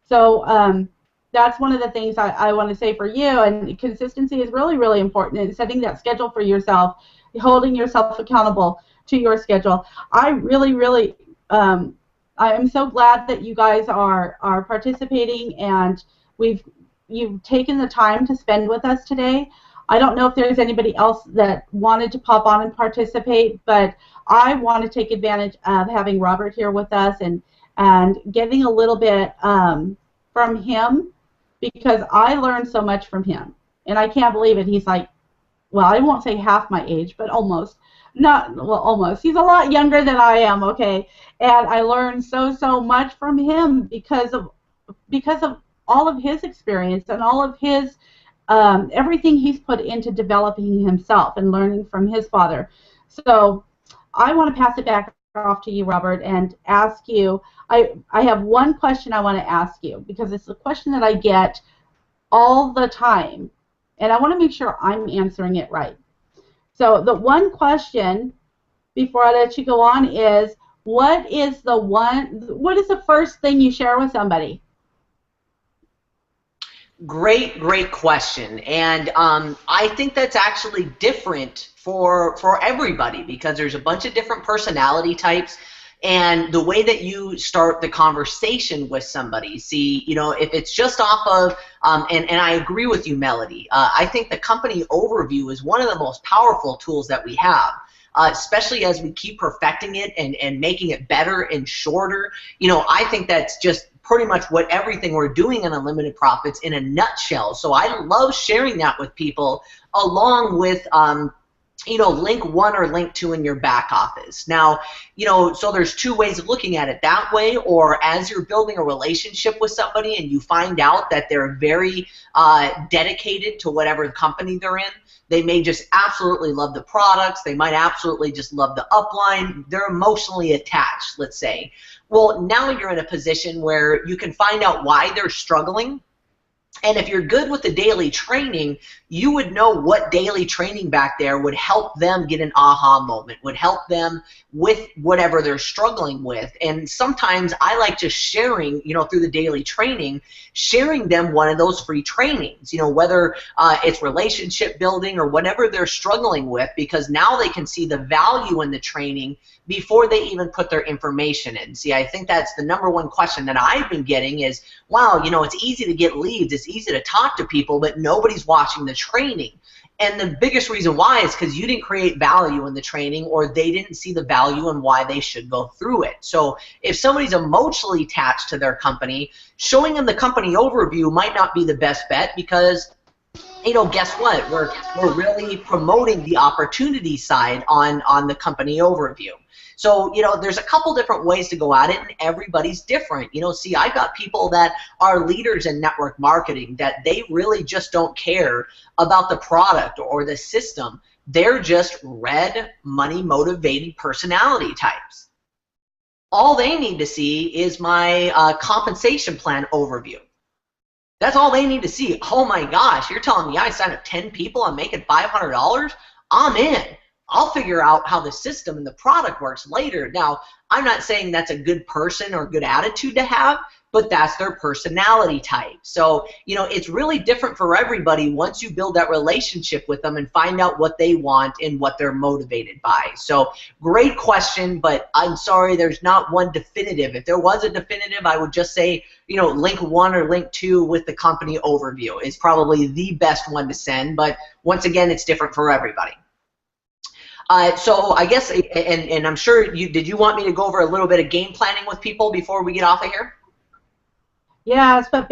So that's one of the things I want to say for you. And consistency is really, really important. And setting that schedule for yourself, holding yourself accountable to your schedule. I really, really, I am so glad that you guys are participating, and you've taken the time to spend with us today. I don't know if there's anybody else that wanted to pop on and participate, but I want to take advantage of having Robert here with us and getting a little bit from him, because I learned so much from him, and I can't believe it. He's like, well, I won't say half my age, but almost. Almost. He's a lot younger than I am, okay? And I learned so much from him because of all of his experience and all of his everything he's put into developing himself and learning from his father. So I want to pass it back off to you, Robert, and ask you. I have one question I want to ask you, because it's a question that I get all the time, and I want to make sure I'm answering it right. So the one question before I let you go on is, what is the first thing you share with somebody? Great question. And I think that's actually different for everybody, because there's a bunch of different personality types. And the way that you start the conversation with somebody, see, you know, if it's just off of, and I agree with you, Melody, I think the company overview is one of the most powerful tools that we have, especially as we keep perfecting it and making it better and shorter. You know, I think that's just pretty much what everything we're doing in Unlimited Profits in a nutshell. So I love sharing that with people, along with you know, link 1 or link 2 in your back office. Now, you know, so there's two ways of looking at it that way, or as you're building a relationship with somebody and you find out that they're very dedicated to whatever company they're in. They may just absolutely love the products. They might absolutely just love the upline. They're emotionally attached, let's say. Well, now you're in a position where you can find out why they're struggling. And if you're good with the daily training, you would know what daily training back there would help them get an aha moment, would help them with whatever they're struggling with. And sometimes I like just sharing, you know, through the daily training, sharing them one of those free trainings, you know, whether it's relationship building or whatever they're struggling with, because now they can see the value in the training before they even put their information in. See, I think that's the #1 question that I've been getting is, wow, you know, it's easy to get leads, it's easy to talk to people, but nobody's watching the training. And the biggest reason why is because you didn't create value in the training, or they didn't see the value and why they should go through it. So if somebody's emotionally attached to their company, showing them the company overview might not be the best bet, because, you know, guess what? We're really promoting the opportunity side on the company overview. So, you know, there's a couple different ways to go at it, and everybody's different. You know, see, I've got people that are leaders in network marketing that they really just don't care about the product or the system. They're just red, money-motivated personality types. All they need to see is my compensation plan overview. That's all they need to see. Oh my gosh, you're telling me I signed up 10 people, I'm making $500? I'm in. I'll figure out how the system and the product works later. Now, I'm not saying that's a good person or good attitude to have, but that's their personality type. So, you know, it's really different for everybody once you build that relationship with them and find out what they want and what they're motivated by. So, great question, but I'm sorry, there's not one definitive. If there was a definitive, I would just say, you know, link 1 or link 2 with the company overview is probably the best one to send, but once again, it's different for everybody. So I guess, and I'm sure did you want me to go over a little bit of game planning with people before we get off of here? Yes, but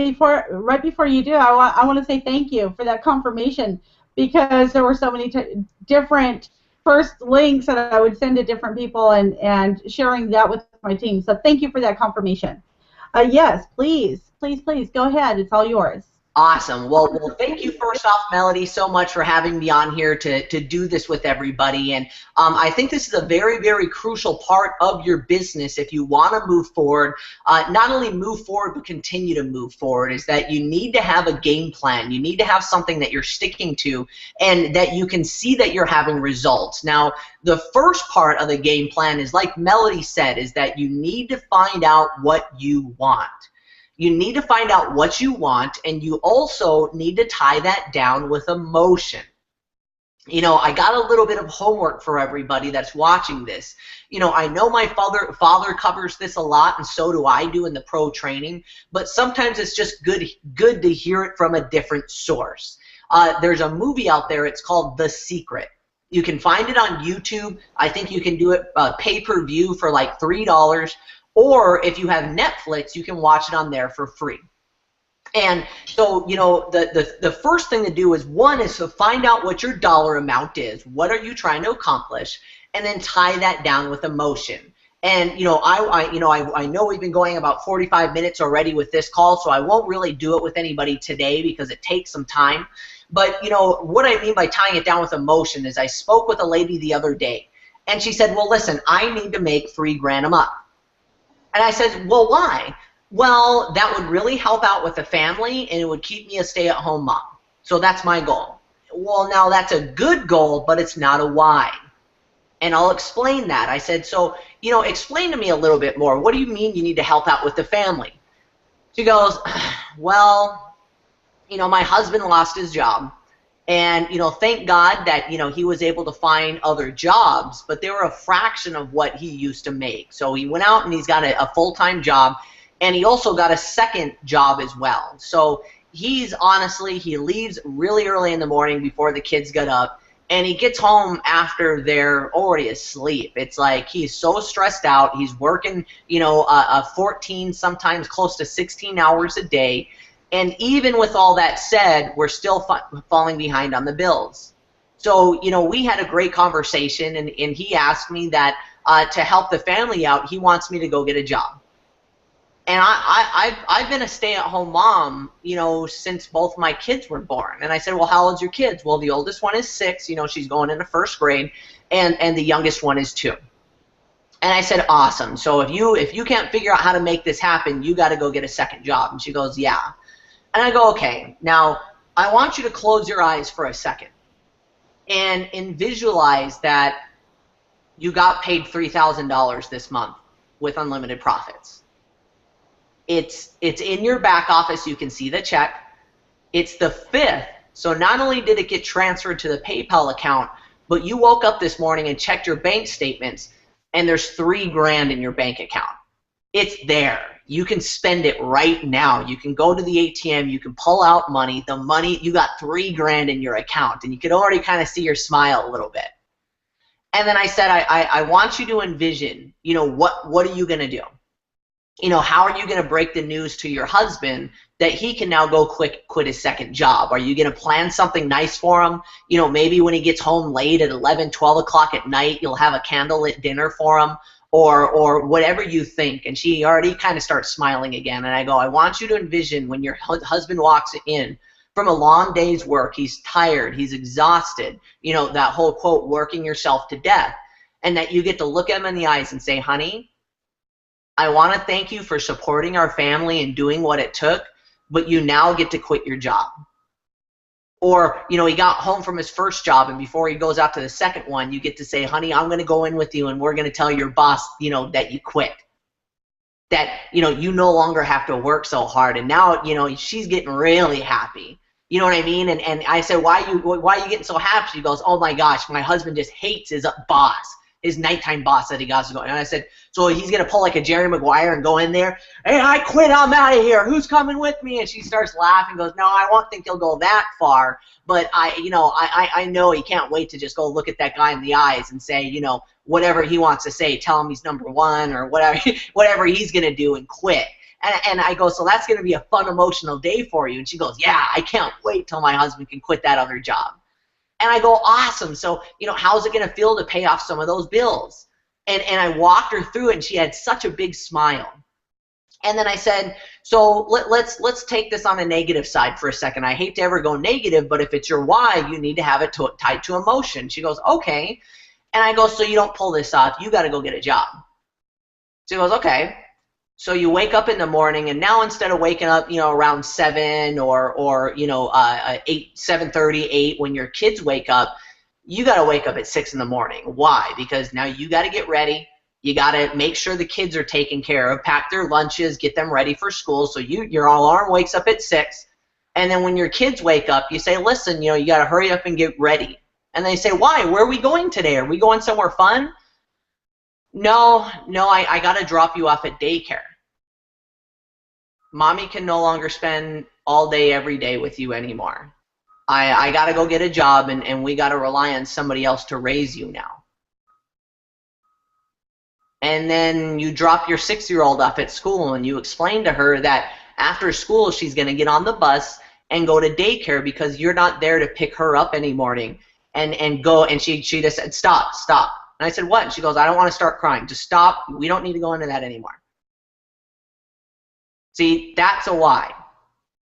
right before you do, I want to say thank you for that confirmation, because there were so many different first links that I would send to different people, and sharing that with my team. So thank you for that confirmation. Yes, please go ahead. It's all yours. Awesome. Well, thank you first off, Melody, so much for having me on here to do this with everybody. And I think this is a very, very crucial part of your business if you want to move forward. Not only move forward, but continue to move forward, is that you need to have a game plan. You need to have something that you're sticking to and that you can see that you're having results. Now, the first part of the game plan is, like Melody said, is that you need to find out what you want. You need to find out what you want, and you also need to tie that down with emotion. You know, I got a little bit of homework for everybody that's watching this. You know, I know my father covers this a lot, and so do I do in the pro training, but sometimes it's just good to hear it from a different source. There's a movie out there, it's called The Secret. You can find it on YouTube. I think you can do it pay-per-view for like $3. Or if you have Netflix, you can watch it on there for free. And so, you know, the first thing to do is, one, is to find out what your dollar amount is. What are you trying to accomplish? And then tie that down with emotion. And, you know, I know we've been going about 45 minutes already with this call, so I won't really do it with anybody today because it takes some time. But, you know, what I mean by tying it down with emotion is I spoke with a lady the other day, and she said, well, listen, I need to make $3 grand a month. And I said, well, why? Well, that would really help out with the family, and it would keep me a stay-at-home mom. So that's my goal. Well, now that's a good goal, but it's not a why. And I'll explain that. I said, so, you know, explain to me a little bit more. What do you mean you need to help out with the family? She goes, well, you know, my husband lost his job. And, you know, thank God that, you know, he was able to find other jobs, but they were a fraction of what he used to make. So he went out and he's got a full-time job, and he also got a second job as well. So he's honestly, he leaves really early in the morning before the kids get up, and he gets home after they're already asleep. It's like he's so stressed out. He's working, you know, 14, sometimes close to 16 hours a day. And even with all that said, we're still falling behind on the bills. So, you know, we had a great conversation, and he asked me that to help the family out, he wants me to go get a job. And I've been a stay-at-home mom, you know, since both my kids were born. And I said, well, how old's your kids? Well, the oldest one is 6, you know, she's going into 1st grade, and the youngest one is 2. And I said, awesome. So if you can't figure out how to make this happen, you got to go get a second job. And she goes, yeah. And I go, okay, now I want you to close your eyes for a second and visualize that you got paid $3,000 this month with unlimited profits. It's in your back office. You can see the check. It's the 5th. So not only did it get transferred to the PayPal account, but you woke up this morning and checked your bank statements, and there's $3 grand in your bank account. It's there. You can spend it right now. You can go to the ATM. You can pull out money. The money, you got $3,000 in your account, and you could already kind of see her smile a little bit. And then I said, I want you to envision, you know, what are you going to do? You know, how are you going to break the news to your husband that he can now go quit his second job? Are you going to plan something nice for him? You know, maybe when he gets home late at 11, 12 o'clock at night, you'll have a candlelit dinner for him, or whatever you think. And she already kind of starts smiling again. And I go, I want you to envision when your husband walks in from a long day's work, he's tired, he's exhausted, you know, that whole quote, working yourself to death, and that you get to look him in the eyes and say, honey, I want to thank you for supporting our family and doing what it took, but you now get to quit your job. Or, you know, he got home from his first job, and before he goes out to the second one, you get to say, honey, I'm going to go in with you, and we're going to tell your boss, you know, that you quit. That, you know, you no longer have to work so hard. And now, you know, she's getting really happy. You know what I mean? And I said, why are you getting so happy? She goes, oh my gosh, my husband just hates his boss, his nighttime boss that he got to go. And I said, so he's going to pull like a Jerry Maguire and go in there, hey, I quit, I'm out of here, who's coming with me? And she starts laughing, goes, no, I won't think he'll go that far, but I know he can't wait to just go look at that guy in the eyes and say, you know, whatever he wants to say, tell him he's number one or whatever he's going to do, and quit. And I go, so that's going to be a fun, emotional day for you. And she goes, yeah, I can't wait till my husband can quit that other job. And I go, awesome. So, you know, how's it going to feel to pay off some of those bills? And I walked her through it, and she had such a big smile. And then I said, so let's take this on a negative side for a second. I hate to ever go negative, but if it's your why, you need to have it tied to emotion. She goes, okay. And I go, so you don't pull this off. You got to go get a job. She goes, okay. So you wake up in the morning, and now instead of waking up, you know, around 7 or you know, 7:30, 8 when your kids wake up, you got to wake up at 6 in the morning. Why? Because now you got to get ready. You got to make sure the kids are taken care of, pack their lunches, get them ready for school. So your alarm wakes up at 6. And then when your kids wake up, you say, listen, you know, you got to hurry up and get ready. And they say, why? Where are we going today? Are we going somewhere fun? No, I got to drop you off at daycare. Mommy can no longer spend all day every day with you anymore. I got to go get a job, and we got to rely on somebody else to raise you now. And then you drop your 6-year-old off at school, and you explain to her that after school she's going to get on the bus and go to daycare because you're not there to pick her up any morning. And go, and she just said, stop. And I said, what? And she goes, I don't want to start crying. Just stop. We don't need to go into that anymore. See, that's a why.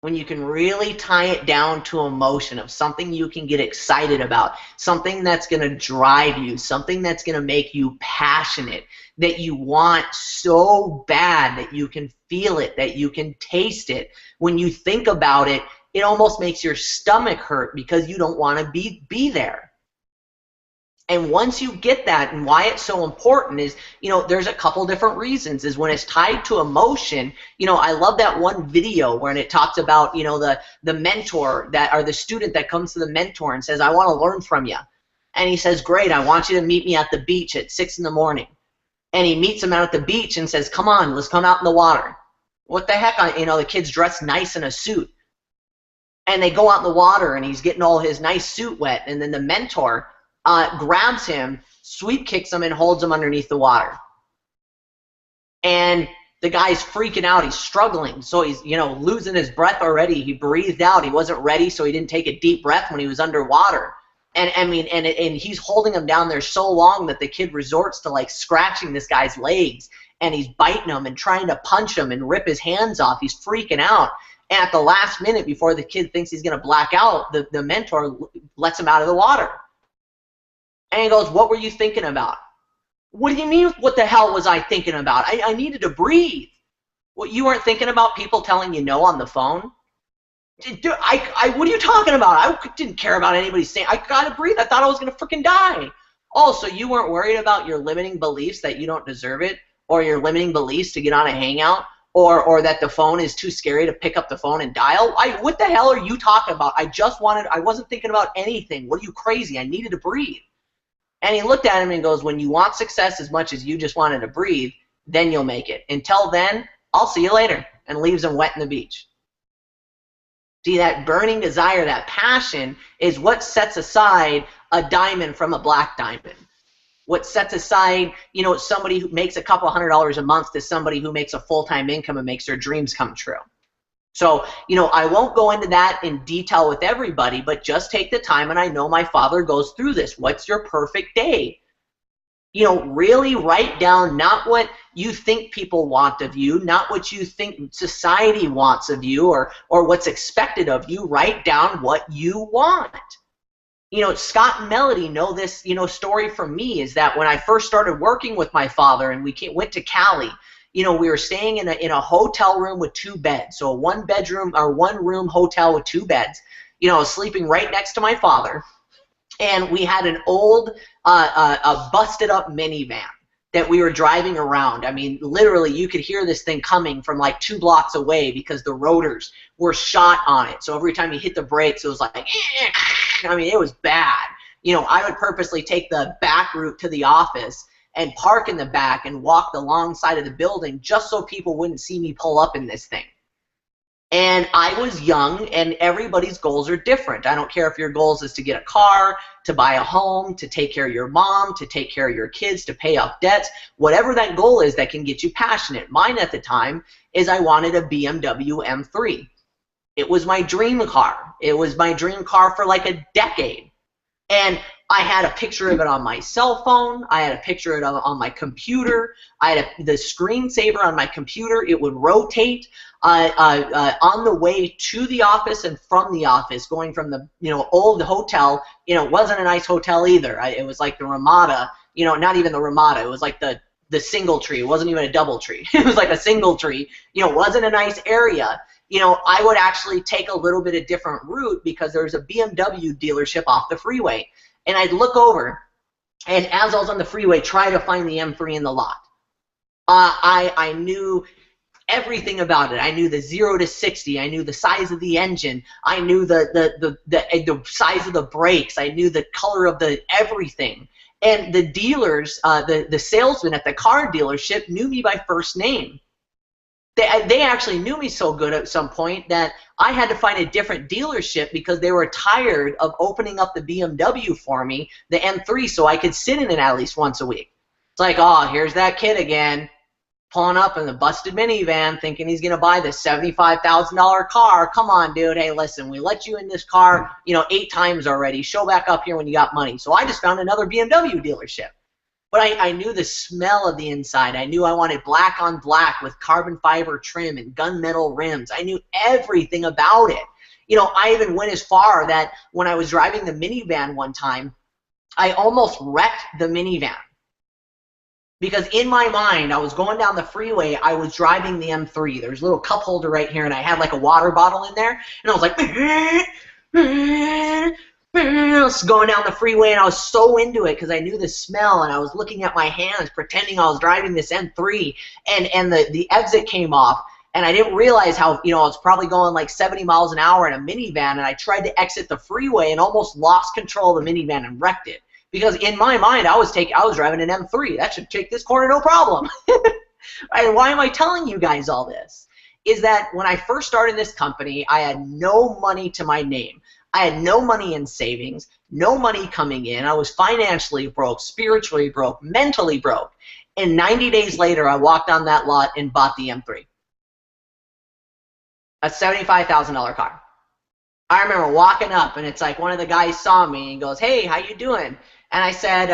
When you can really tie it down to emotion of something you can get excited about, something that's going to drive you, something that's going to make you passionate, that you want so bad that you can feel it, that you can taste it. When you think about it, it almost makes your stomach hurt because you don't want to be there. And once you get that, and why it's so important is, you know, there's a couple different reasons. Is when it's tied to emotion, you know, I love that one video when it talks about, you know, the mentor that, or the student that comes to the mentor and says, I want to learn from you. And he says, great, I want you to meet me at the beach at 6 in the morning. And he meets him out at the beach and says, come on, let's come out in the water. What the heck, you know, the kid's dressed nice in a suit. And they go out in the water, and he's getting all his nice suit wet, and then the mentor grabs him, sweep kicks him, and holds him underneath the water. And the guy's freaking out. He's struggling. So he's, you know, losing his breath already. He breathed out. He wasn't ready, so he didn't take a deep breath when he was underwater. And I mean, and he's holding him down there so long that the kid resorts to like scratching this guy's legs, and he's biting him and trying to punch him and rip his hands off. He's freaking out. And at the last minute, before the kid thinks he's going to black out, the mentor lets him out of the water. And he goes, what were you thinking about? What do you mean, what the hell was I thinking about? I needed to breathe. What, you weren't thinking about people telling you no on the phone? Dude, what are you talking about? I didn't care about anybody saying, I gotta breathe. I thought I was going to freaking die. Oh, so you weren't worried about your limiting beliefs that you don't deserve it, or your limiting beliefs to get on a Hangout, or that the phone is too scary to pick up the phone and dial? What the hell are you talking about? I wasn't thinking about anything. What are you, crazy? I needed to breathe. And he looked at him and goes, when you want success as much as you just wanted to breathe, then you'll make it. Until then, I'll see you later, and leaves him wet in the beach. See, that burning desire, that passion, is what sets aside a diamond from a black diamond. What sets aside, you know, somebody who makes a couple $100s a month to somebody who makes a full-time income and makes their dreams come true. So, you know, I won't go into that in detail with everybody, but just take the time, and I know my father goes through this. What's your perfect day? You know, really write down not what you think people want of you, not what you think society wants of you, or what's expected of you. Write down what you want. You know, Scott and Melody know this, you know, story from me, is that when I first started working with my father and we went to Cali, you know, we were staying in a hotel room with 2 beds, so a 1-room hotel with 2 beds. You know, I was sleeping right next to my father, and we had an old, a busted-up minivan that we were driving around. I mean, literally, you could hear this thing coming from like 2 blocks away because the rotors were shot on it. So every time you hit the brakes, it was like, I mean, it was bad. You know, I would purposely take the back route to the office and park in the back and walk the long side of the building just so people wouldn't see me pull up in this thing. And I was young, and everybody's goals are different. I don't care if your goals is to get a car, to buy a home, to take care of your mom, to take care of your kids, to pay off debts, whatever that goal is that can get you passionate. Mine at the time is I wanted a BMW M3. It was my dream car. It was my dream car for like a decade. And I had a picture of it on my cell phone. I had a picture of it on my computer. I had the screensaver on my computer. It would rotate on the way to the office and from the office, going from the old hotel. You know, it wasn't a nice hotel either. It was like the Ramada. You know, not even the Ramada. It was like the single tree. It wasn't even a double tree. It was like a single tree. You know, it wasn't a nice area. You know, I would actually take a little bit of different route because there was a BMW dealership off the freeway. And I'd look over, and as I was on the freeway, try to find the M3 in the lot. I knew everything about it. I knew the 0 to 60. I knew the size of the engine. I knew the size of the brakes. I knew the color of the everything. And the dealers, the salesman at the car dealership knew me by first name. They actually knew me so good at some point that I had to find a different dealership because they were tired of opening up the BMW for me, the M3, so I could sit in it at least once a week. It's like, oh, here's that kid again, pulling up in the busted minivan thinking he's going to buy this $75,000 car. Come on, dude. Hey, listen, we let you in this car, 8 times already. Show back up here when you got money. So I just found another BMW dealership. But I knew the smell of the inside. I knew I wanted black on black with carbon fiber trim and gunmetal rims. I knew everything about it. You know, I even went as far that when I was driving the minivan one time, I almost wrecked the minivan. Because in my mind, I was going down the freeway, I was driving the M3. There's a little cup holder right here, and I had like a water bottle in there, and I was like, I was going down the freeway, and I was so into it because I knew the smell, and I was looking at my hands pretending I was driving this M3, and the exit came off, and I didn't realize how, I was probably going like 70 miles an hour in a minivan, and I tried to exit the freeway and almost lost control of the minivan and wrecked it. Because in my mind, I was driving an M3. That should take this corner no problem. And why am I telling you guys all this? Is that when I first started this company, I had no money to my name. I had no money in savings, no money coming in. I was financially broke, spiritually broke, mentally broke. And 90 days later, I walked on that lot and bought the M3. A $75,000 car. I remember walking up, and it's like one of the guys saw me and goes, "Hey, how you doing?" And I said,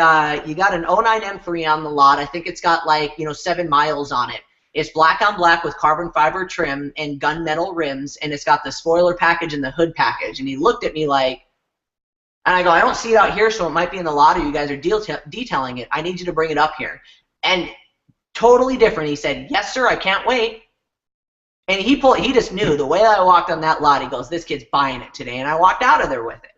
"You got an 09 M3 on the lot. I think it's got like 7 miles on it. It's black on black with carbon fiber trim and gunmetal rims, and it's got the spoiler package and the hood package." And he looked at me like, and I go, "I don't see it out here, so it might be in the lot, or you guys are detailing it. I need you to bring it up here." And totally different. He said, "Yes, sir. I can't wait." And he just knew the way I walked on that lot. He goes, "This kid's buying it today," and I walked out of there with it.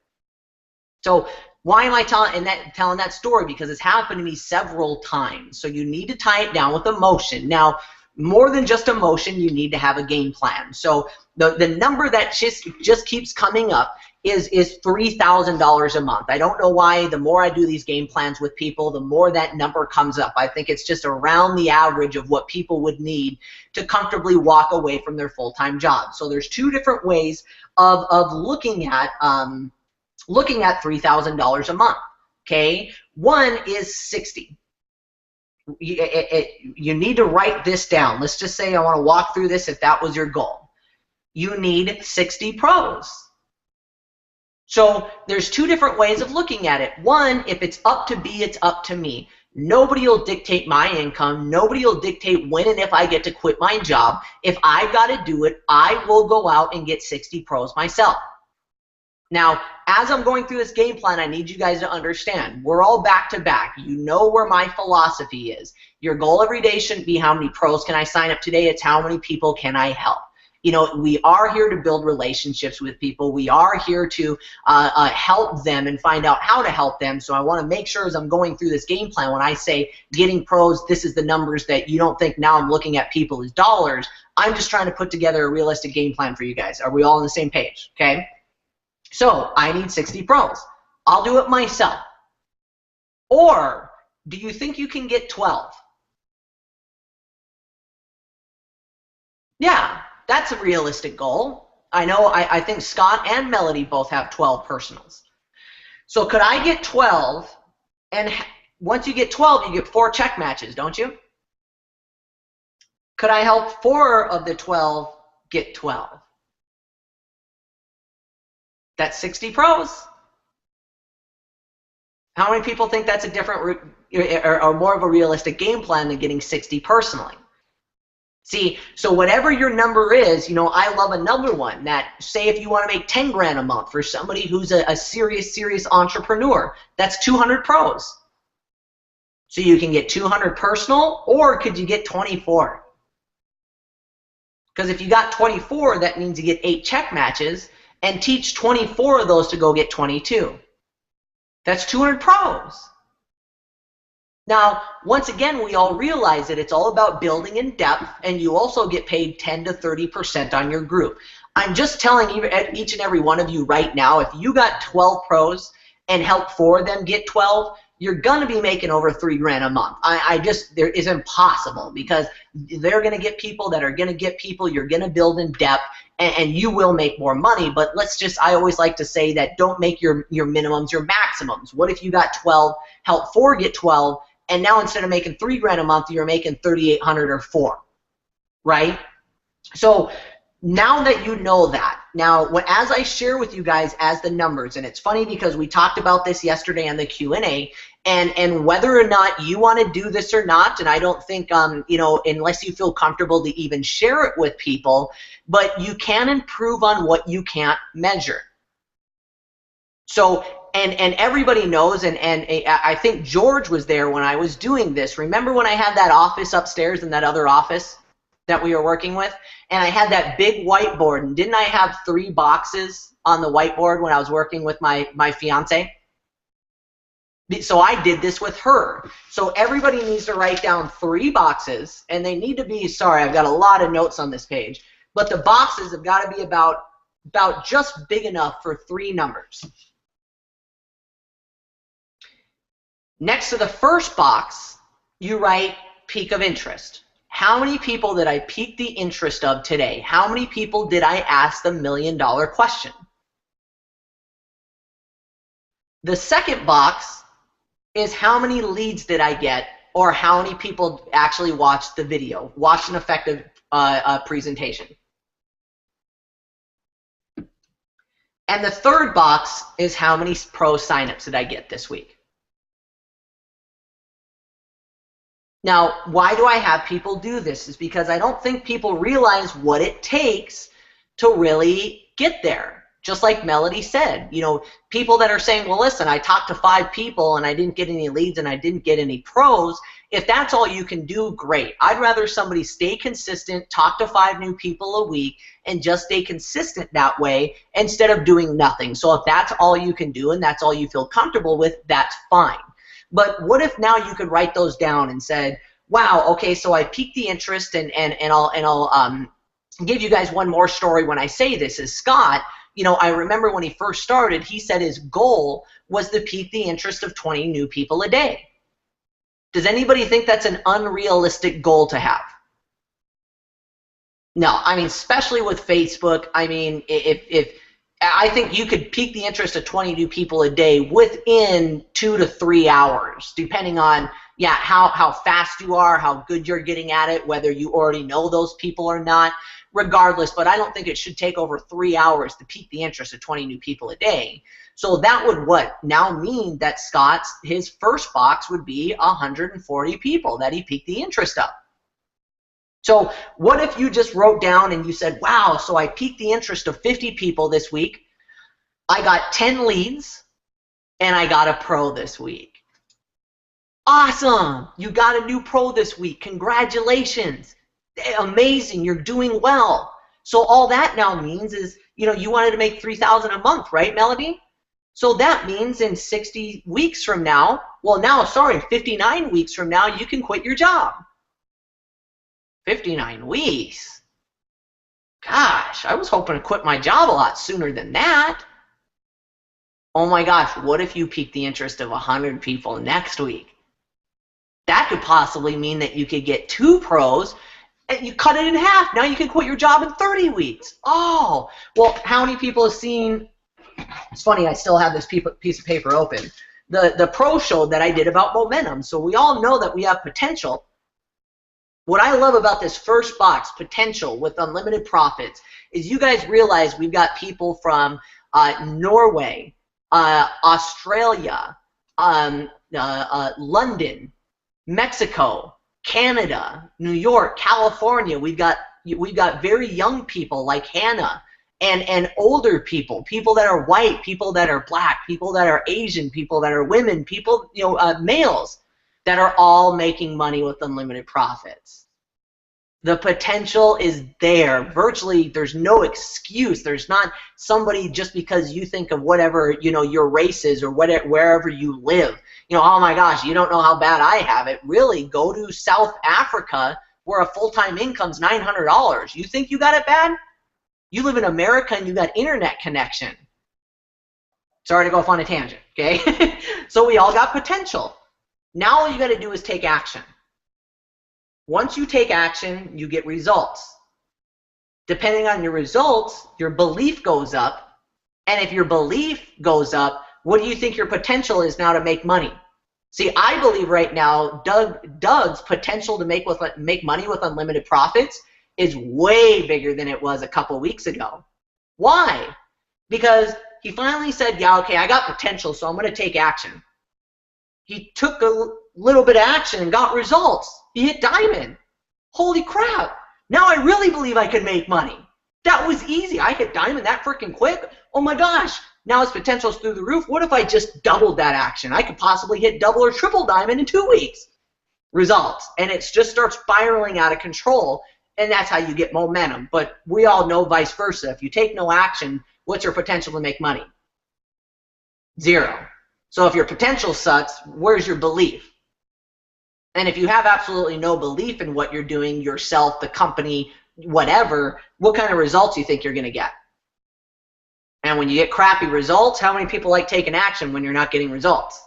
So why am I telling that story? Because it's happened to me several times. So you need to tie it down with emotion. Now, more than just emotion, you need to have a game plan. So the number that just keeps coming up is $3,000 a month. I don't know why. The more I do these game plans with people, the more that number comes up. I think it's just around the average of what people would need to comfortably walk away from their full-time job. So there's two different ways of looking at $3,000 a month. Okay, one is 60. You need to write this down. Let's just say I want to walk through this if that was your goal. You need 60 pros. So there's two different ways of looking at it. One, if it's up to B, it's up to me. Nobody will dictate my income. Nobody will dictate when and if I get to quit my job. If I've got to do it, I will go out and get 60 pros myself. Now, as I'm going through this game plan, I need you guys to understand, we're all back to back. You know where my philosophy is. Your goal every day shouldn't be how many pros can I sign up today, it's how many people can I help. You know, we are here to build relationships with people. We are here to help them and find out how to help them. So I want to make sure as I'm going through this game plan, when I say getting pros, this is the numbers that you don't think now I'm looking at people as dollars. I'm just trying to put together a realistic game plan for you guys. Are we all on the same page? Okay. So I need 60 pros. I'll do it myself. Or do you think you can get 12? Yeah, that's a realistic goal. I know, I think Scott and Melody both have 12 personals. So could I get 12, and once you get 12, you get 4 check matches, don't you? Could I help 4 of the 12 get 12? That's 60 pros. How many people think that's a different or more of a realistic game plan than getting 60 personally? See, so whatever your number is, you know, I love another one that, say if you want to make 10 grand a month for somebody who's a serious entrepreneur, that's 200 pros. So you can get 200 personal, or could you get 24? Because if you got 24, that means you get 8 check matches, and teach 24 of those to go get 22. That's 200 pros. Now, once again, we all realize that it's all about building in depth, and you also get paid 10 to 30% on your group. I'm just telling each and every one of you right now, if you got 12 pros and help 4 of them get 12, you're going to be making over 3 grand a month. There is impossible, because they're going to get people that are going to get people. You're going to build in depth, and you will make more money. But I always like to say that don't make your minimums your maximums. What if you got 12, help 4 get 12, and now instead of making 3 grand a month, you're making 3,800 or 4, right? So now that you know that, now as I share with you guys as the numbers, and it's funny because we talked about this yesterday on the Q&A, and whether or not you want to do this or not, and I don't think, you know, unless you feel comfortable to even share it with people, but you can improve on what you can't measure. So, and everybody knows, and I think George was there when I was doing this. Remember when I had that office upstairs in that other office that we were working with, and I had that big whiteboard, and didn't I have 3 boxes on the whiteboard when I was working with my fiance? So I did this with her. So everybody needs to write down 3 boxes, and they need to be, sorry, I've got a lot of notes on this page, but the boxes have got to be about just big enough for 3 numbers. Next to the first box, you write peak of interest. How many people did I pique the interest of today? How many people did I ask the $1 million question? The second box is how many leads did I get, or how many people actually watched the video, watched an effective presentation. And the third box is how many pro signups did I get this week. Now, why do I have people do this? Is because I don't think people realize what it takes to really get there. Just like Melody said, you know, people that are saying, well, listen, I talked to 5 people and I didn't get any leads and I didn't get any pros. If that's all you can do, great. I'd rather somebody stay consistent, talk to 5 new people a week, and just stay consistent that way instead of doing nothing. So if that's all you can do and that's all you feel comfortable with, that's fine. But what if now you could write those down and said, wow, okay, so I piqued the interest, and I'll give you guys one more story when I say this, is Scott I remember when he first started, he said his goal was to pique the interest of 20 new people a day. Does anybody think that's an unrealistic goal to have? No, I mean, especially with Facebook, I mean, if I think you could pique the interest of 20 new people a day within 2 to 3 hours, depending on, yeah, how fast you are, how good you're getting at it, whether you already know those people or not, regardless. But I don't think it should take over 3 hours to pique the interest of 20 new people a day. So that would now mean that his first box would be 140 people that he piqued the interest of. So what if you just wrote down and you said, wow, so I piqued the interest of 50 people this week, I got 10 leads, and I got a pro this week. Awesome! You got a new pro this week. Congratulations. Amazing. You're doing well. So all that now means is, you wanted to make $3,000 a month, right, Melody? So that means in 60 weeks from now, 59 weeks from now, you can quit your job. 59 weeks? Gosh, I was hoping to quit my job a lot sooner than that. Oh my gosh, what if you piqued the interest of 100 people next week? That could possibly mean that you could get 2 pros and you cut it in half. Now you can quit your job in 30 weeks. Oh, well, how many people have seen, it's funny, I still have this piece of paper open, the pro show that I did about momentum. So we all know that we have potential. What I love about this first box, potential with unlimited profits, is you guys realize we've got people from Norway, Australia, London, Mexico, Canada, New York, California. We've got very young people like Hannah, and older people that are white, people that are black, people that are Asian, people that are women, people, males, that are all making money with unlimited profits. The potential is there. Virtually, there's no excuse. There's not somebody just because you think of whatever, your race is or wherever you live. Oh my gosh, you don't know how bad I have it. Really, go to South Africa where a full-time income's $900. You think you got it bad? You live in America and you got internet connection. Sorry to go off on a tangent, okay? So we all got potential. Now all you got to do is take action. Once you take action, you get results. Depending on your results, your belief goes up. And if your belief goes up, what do you think your potential is now to make money? See, I believe right now Doug's potential to make money with unlimited profits is way bigger than it was a couple weeks ago. Why? Because he finally said, yeah, okay, I got potential, so I'm going to take action. He took a little bit of action and got results. He hit diamond. Holy crap. Now I really believe I could make money. That was easy. I hit diamond that freaking quick. Oh my gosh. Now his potential's through the roof. What if I just doubled that action? I could possibly hit double or triple diamond in 2 weeks. Results. And it just starts spiraling out of control, and that's how you get momentum. But we all know vice versa. If you take no action, what's your potential to make money? 0. So if your potential sucks, where's your belief? And if you have absolutely no belief in what you're doing, yourself, the company, whatever, what kind of results do you think you're going to get? And when you get crappy results, how many people like taking action when you're not getting results?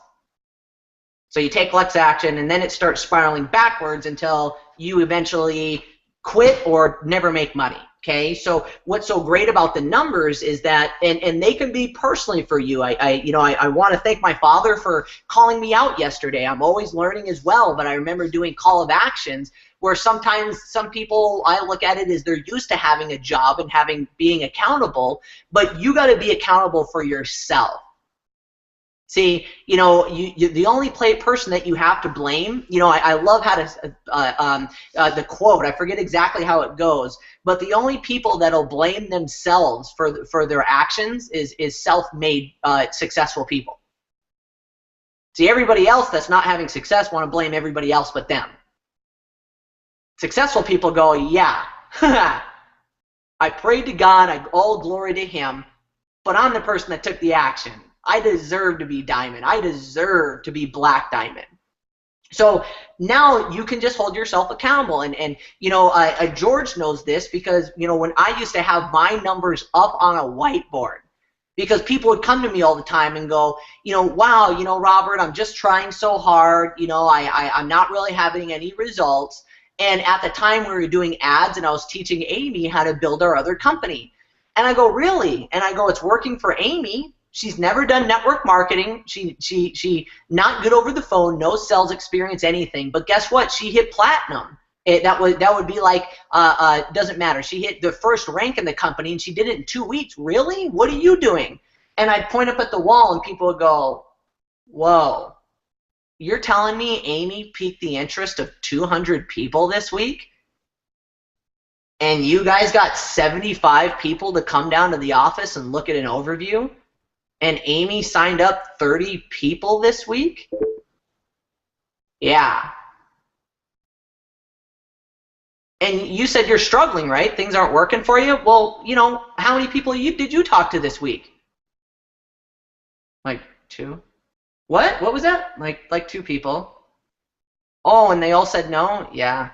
So you take less action, and then it starts spiraling backwards until you eventually quit or never make money. Okay, so what's so great about the numbers is that, and they can be personally for you. I want to thank my father for calling me out yesterday. I'm always learning as well, but I remember doing call of actions where sometimes some people, I look at it as they're used to having a job and being accountable, but you got to be accountable for yourself. See, the only person that you have to blame, I love how to, the quote, I forget exactly how it goes, but the only people that'll blame themselves for their actions is self-made successful people. See, everybody else that's not having success want to blame everybody else but them. Successful people go, yeah, I prayed to God, all glory to Him, but I'm the person that took the action. I deserve to be diamond. I deserve to be black diamond. So now you can just hold yourself accountable. And you know, George knows this because, you know, when I used to have my numbers up on a whiteboard, because people would come to me all the time and go, you know, wow, you know, Robert, I'm just trying so hard. You know, I'm not really having any results. And at the time we were doing ads and I was teaching Amy how to build our other company. And I go, really? And I go, it's working for Amy. She's never done network marketing. She not good over the phone, no sales experience, anything. But guess what? She hit platinum. That would be like, doesn't matter. She hit the first rank in the company, and she did it in 2 weeks. Really? What are you doing? And I'd point up at the wall, and people would go, whoa. You're telling me Amy piqued the interest of 200 people this week? And you guys got 75 people to come down to the office and look at an overview? And Amy signed up 30 people this week? Yeah. And you said you're struggling, right? Things aren't working for you? Well, you know, how many people did you talk to this week? Like 2? What? What was that? Like 2 people. Oh, and they all said no? Yeah.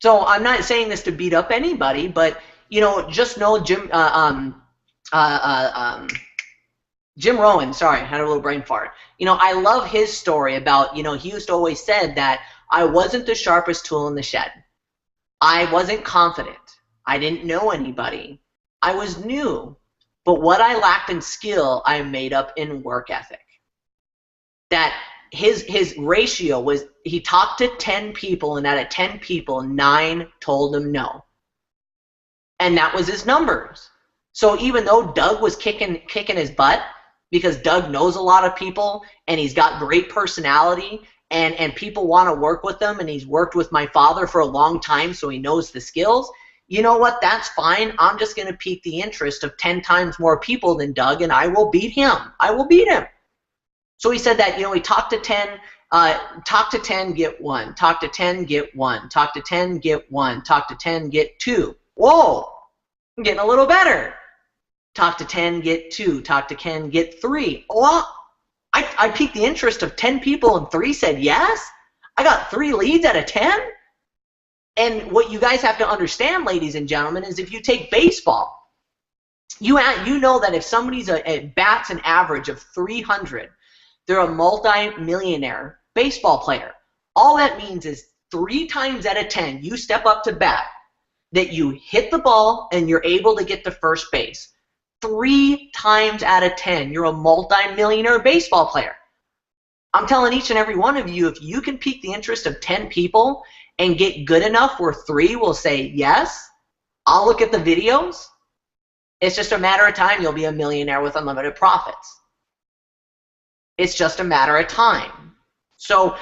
So I'm not saying this to beat up anybody, but, you know, just know Jim Rowan, sorry, I had a little brain fart. You know, I love his story about, you know, he used to always said that I wasn't the sharpest tool in the shed. I wasn't confident. I didn't know anybody. I was new. But what I lacked in skill, I made up in work ethic. That his ratio was, he talked to 10 people, and out of 10 people, 9 told him no. And that was his numbers. So even though Doug was kicking his butt, because Doug knows a lot of people, and he's got great personality, and people want to work with him, and he's worked with my father for a long time, so he knows the skills, you know what, that's fine. I'm just going to pique the interest of 10 times more people than Doug, and I will beat him. I will beat him. So he said that, you know, he talked to 10, get 1, talk to 10, get 1, talk to 10, get 1, talk to 10, get 2. Whoa, I'm getting a little better. Talk to 10, get 2, talk to 10, get 3. Well, I piqued the interest of 10 people and 3 said yes. I got 3 leads out of 10. And what you guys have to understand, ladies and gentlemen, is if you take baseball, you know that if somebody's bats an average of 300, they're a multi-millionaire baseball player. All that means is 3 times out of 10, you step up to bat, that you hit the ball and you're able to get to first base. 3 times out of 10, you're a multi-millionaire baseball player. I'm telling each and every one of you, if you can pique the interest of 10 people and get good enough where 3 will say, yes, I'll look at the videos, it's just a matter of time you'll be a millionaire with unlimited profits. It's just a matter of time. So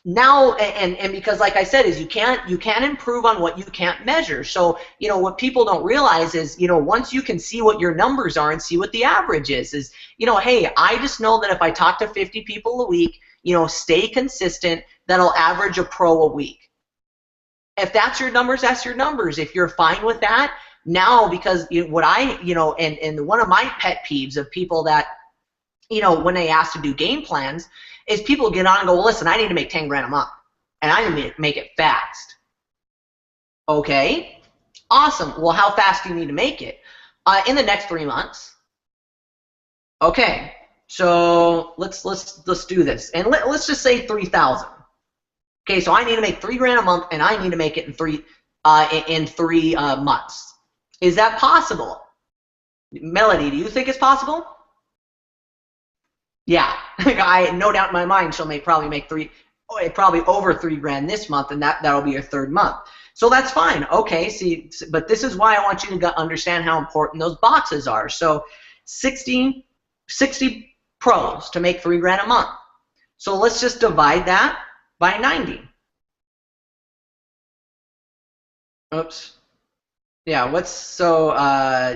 now, and because like I said, is you can't improve on what you can't measure. So, you know, what people don't realize is, you know, once you can see what your numbers are and see what the average is, you know, hey, I just know that if I talk to 50 people a week, you know, stay consistent, that'll average a pro a week. If that's your numbers, that's your numbers. If you're fine with that, now, because what I, you know, and one of my pet peeves of people that, you know, when they ask to do game plans, is people get on and go, well, listen, I need to make 10 grand a month, and I need to make it fast. Okay, awesome. Well, how fast do you need to make it? In the next 3 months. Okay, so let's do this, and let's just say 3,000. Okay, so I need to make 3 grand a month, and I need to make it in three months. Is that possible? Melody, do you think it's possible? Yeah, I no doubt in my mind she'll probably make probably over 3 grand this month, and that'll be your 3rd month. So that's fine. Okay, see, but this is why I want you to understand how important those boxes are. So 60 pros to make 3 grand a month. So let's just divide that by 90. Oops. Yeah,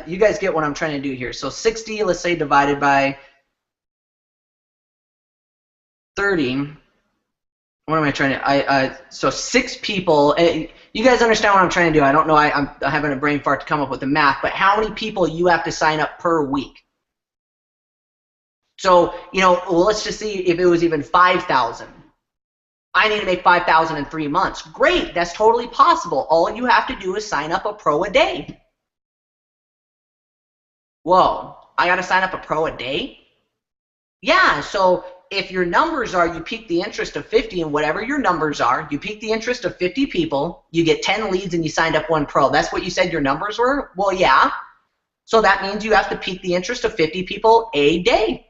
you guys get what I'm trying to do here. So 60, let's say, divided by 30. What am I trying to? So 6 people. You guys understand what I'm trying to do? I don't know. I'm having a brain fart to come up with the math. But how many people you have to sign up per week? So, you know, well, let's just see if it was even 5,000. I need to make 5,000 in 3 months. Great, that's totally possible. All you have to do is sign up a pro a day. Whoa, I got to sign up a pro a day? Yeah, so if your numbers are you pique the interest of 50 and whatever your numbers are, you pique the interest of 50 people, you get 10 leads and you signed up 1 pro. That's what you said your numbers were? Well, yeah. So that means you have to pique the interest of 50 people a day.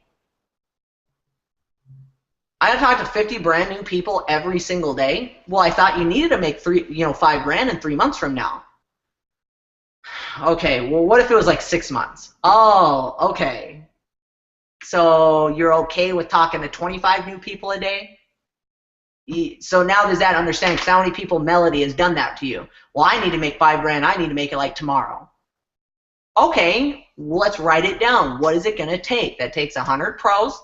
I gotta talk to 50 brand new people every single day. Well, I thought you needed to make 5 grand in 3 months from now. Okay, well, what if it was like 6 months? Oh, okay. So you're okay with talking to 25 new people a day? So now does that understand? Because how many people Melody has done that to you? Well, I need to make 5 grand. I need to make it like tomorrow. Okay, let's write it down. What is it going to take? That takes 100 pros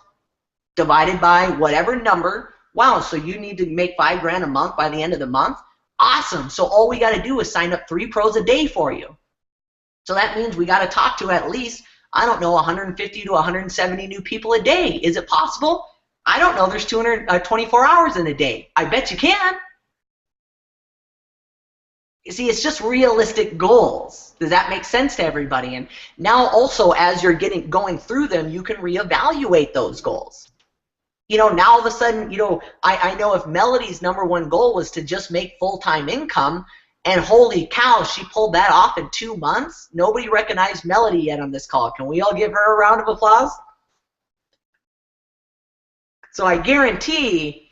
divided by whatever number. Wow, so you need to make 5 grand a month by the end of the month? Awesome. So all we got to do is sign up 3 pros a day for you. So that means we got to talk to at least, I don't know, 150 to 170 new people a day. Is it possible? I don't know. There's 224 hours in a day. I bet you can. You see, it's just realistic goals. Does that make sense to everybody? And now also as you're going through them, you can reevaluate those goals. You know, now all of a sudden, you know, I know if Melody's #1 goal was to just make full-time income, and holy cow, she pulled that off in 2 months. Nobody recognized Melody yet on this call. Can we all give her a round of applause? So I guarantee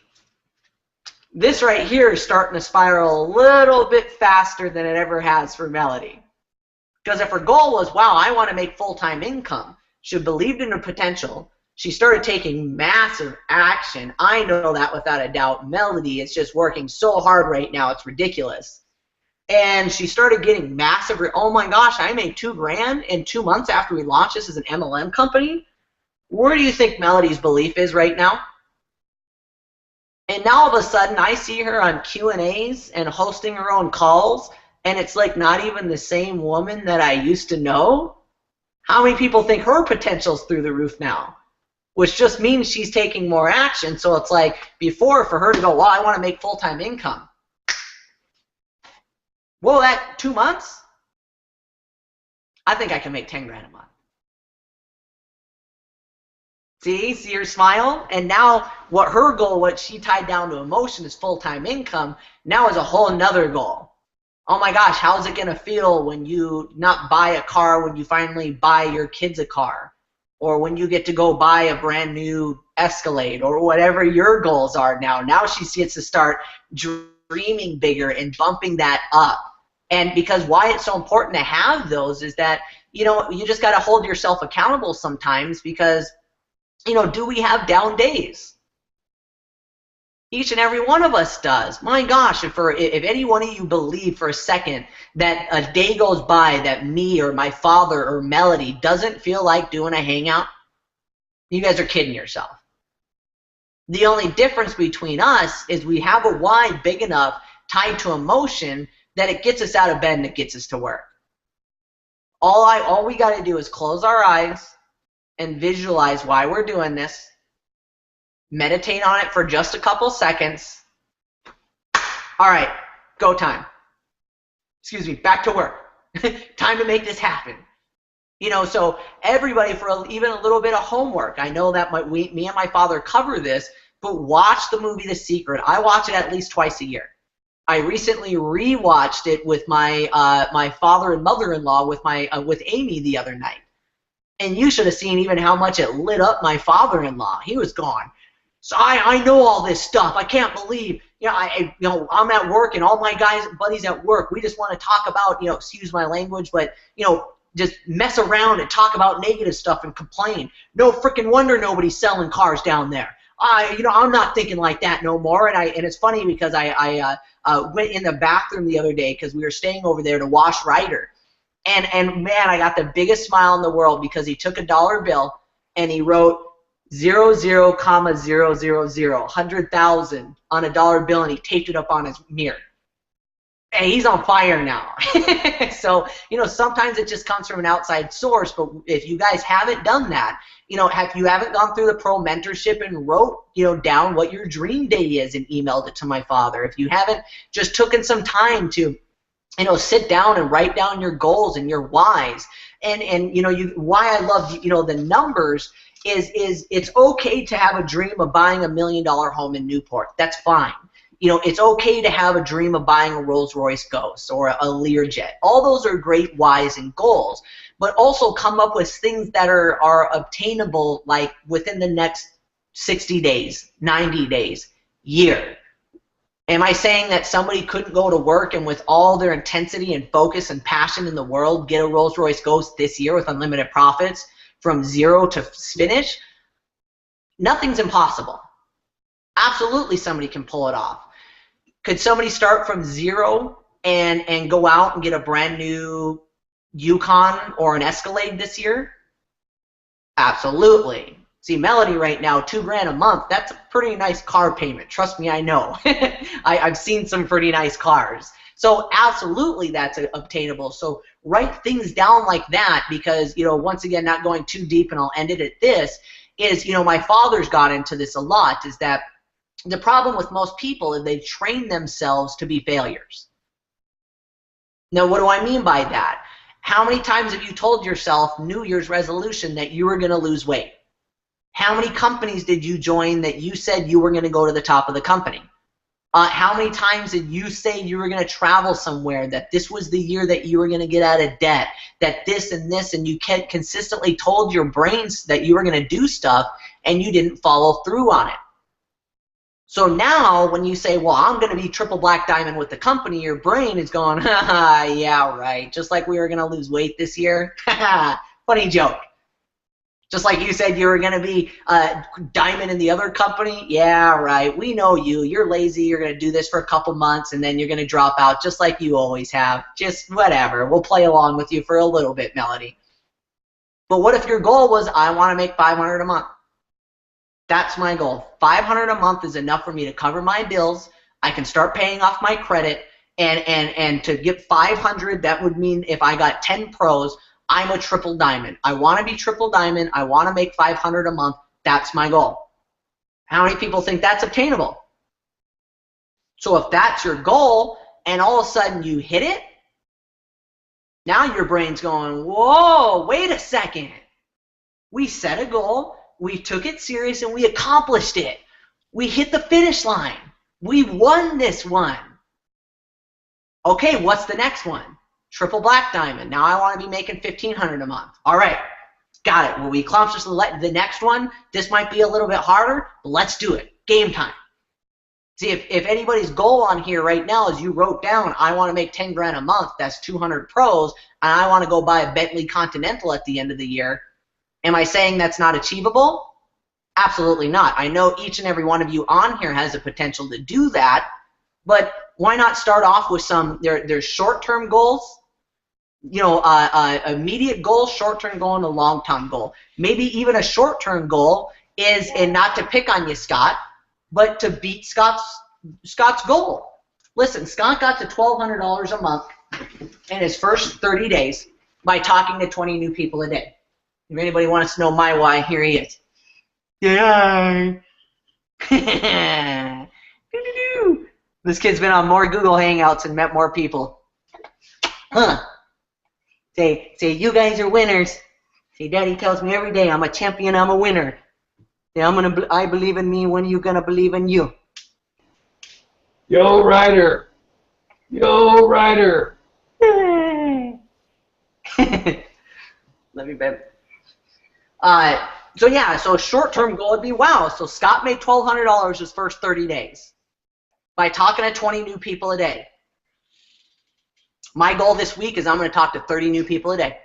this right here is starting to spiral a little bit faster than it ever has for Melody. Because if her goal was, wow, I want to make full-time income, she believed in her potential. She started taking massive action. I know that without a doubt. Melody is just working so hard right now, it's ridiculous. And she started getting massive, oh my gosh, I made 2 grand in 2 months after we launched this as an MLM company. Where do you think Melody's belief is right now? And now all of a sudden I see her on Q&As and hosting her own calls, and it's like not even the same woman that I used to know. How many people think her potential's through the roof now? Which just means she's taking more action. So it's like before, for her to go, well, I want to make full-time income. Well, that 2 months, I think I can make 10 grand a month. See her smile? And now what her goal, what she tied down to emotion is full-time income, now is a whole nother goal. Oh my gosh, how's it going to feel when you not buy a car, when you finally buy your kids a car? Or when you get to go buy a brand new Escalade, or whatever your goals are now. Now she gets to start dreaming bigger and bumping that up. And because why it's so important to have those is that, you know, you just got to hold yourself accountable sometimes because, you know, do we have down days? Each and every one of us does. My gosh, if any one of you believe for a second that a day goes by that me or my father or Melody doesn't feel like doing a hangout, you guys are kidding yourself. The only difference between us is we have a why big enough tied to emotion that it gets us out of bed and it gets us to work. All we got to do is close our eyes and visualize why we're doing this. Meditate on it for just a couple seconds. All right, go time. Excuse me, back to work. Time to make this happen. You know, so everybody, for even a little bit of homework. I know that me and my father cover this, but watch the movie The Secret. I watch it at least twice a year. I recently rewatched it with my my father and mother-in-law with Amy the other night, and you should have seen even how much it lit up my father-in-law. He was gone. So I know all this stuff. I can't believe, you know, I'm at work and all my buddies at work, we just want to talk about, you know, excuse my language, but, you know, just mess around and talk about negative stuff and complain. No freaking wonder nobody's selling cars down there. You know, I'm not thinking like that no more. And it's funny because I went in the bathroom the other day because we were staying over there to wash Ryder. And man, I got the biggest smile in the world because he took a $1 bill and he wrote 00,000, 100,000 on a $1 bill, and he taped it up on his mirror. Hey, he's on fire now. So, you know, sometimes it just comes from an outside source, but if you guys haven't done that, you know, if you haven't gone through the pro mentorship and wrote, you know, down what your dream day is and emailed it to my father, if you haven't just taken some time to, you know, sit down and write down your goals and your whys, and you know, why I love, you know, the numbers is it's okay to have a dream of buying $1 million home in Newport. That's fine. You know, it's okay to have a dream of buying a Rolls-Royce Ghost or a Learjet. All those are great whys and goals, but also come up with things that are obtainable, like within the next 60 days, 90 days, year. Am I saying that somebody couldn't go to work and with all their intensity and focus and passion in the world get a Rolls-Royce Ghost this year with unlimited profits from zero to finish? Nothing's impossible. Absolutely somebody can pull it off. Could somebody start from zero and go out and get a brand new Yukon or an Escalade this year? Absolutely. See, Melody right now, $2,000 a month, that's a pretty nice car payment. Trust me, I know. I've seen some pretty nice cars. So absolutely that's obtainable. So write things down like that because, you know, once again, not going too deep, and I'll end it at this, is, you know, my father's got into this a lot, is that the problem with most people is they train themselves to be failures. Now, what do I mean by that? How many times have you told yourself New Year's resolution that you were going to lose weight? How many companies did you join that you said you were going to go to the top of the company? How many times did you say you were going to travel somewhere, that this was the year that you were going to get out of debt, that this and this, and you consistently told your brains that you were going to do stuff and you didn't follow through on it? So now when you say, well, I'm going to be triple black diamond with the company, your brain is going, haha, yeah, right. Just like we were going to lose weight this year. Funny joke. Just like you said you were going to be diamond in the other company. Yeah, right. We know you. You're lazy. You're going to do this for a couple months, and then you're going to drop out just like you always have. Just whatever. We'll play along with you for a little bit, Melody. But what if your goal was, I want to make $500 a month? That's my goal. $500 a month is enough for me to cover my bills. I can start paying off my credit, and to get $500, that would mean if I got 10 pros, I'm a triple diamond. I want to be triple diamond. I want to make $500 a month. That's my goal. How many people think that's obtainable? So if that's your goal and all of a sudden you hit it, now your brain's going, whoa, wait a second. We set a goal, we took it serious, and we accomplished it. We hit the finish line. We won this one. Okay, what's the next one? Triple black diamond. Now I want to be making $1,500 a month. All right, got it. Will we accomplish the next one? This might be a little bit harder, but let's do it. Game time. See, if anybody's goal on here right now is you wrote down, I want to make $10,000 a month, that's 200 pros, and I want to go buy a Bentley Continental at the end of the year, am I saying that's not achievable? Absolutely not. I know each and every one of you on here has the potential to do that, but why not start off with some, there's short-term goals, you know, immediate goal, short-term goal, and a long-term goal. Maybe even a short-term goal is, and not to pick on you, Scott, but to beat Scott's goal. Listen, Scott got to $1,200 a month in his first 30 days by talking to 20 new people a day. If anybody wants to know my why, here he is. Yeah. This kid's been on more Google Hangouts and met more people. Huh. Say, you guys are winners. See, Daddy tells me every day, I'm a champion, I'm a winner. Say, I believe in me, when are you gonna believe in you? Yo, Ryder. Yo, Ryder. Love you, babe. So yeah, so a short-term goal would be, wow, so Scott made $1,200 his first 30 days by talking to 20 new people a day. My goal this week is I'm going to talk to 30 new people a day.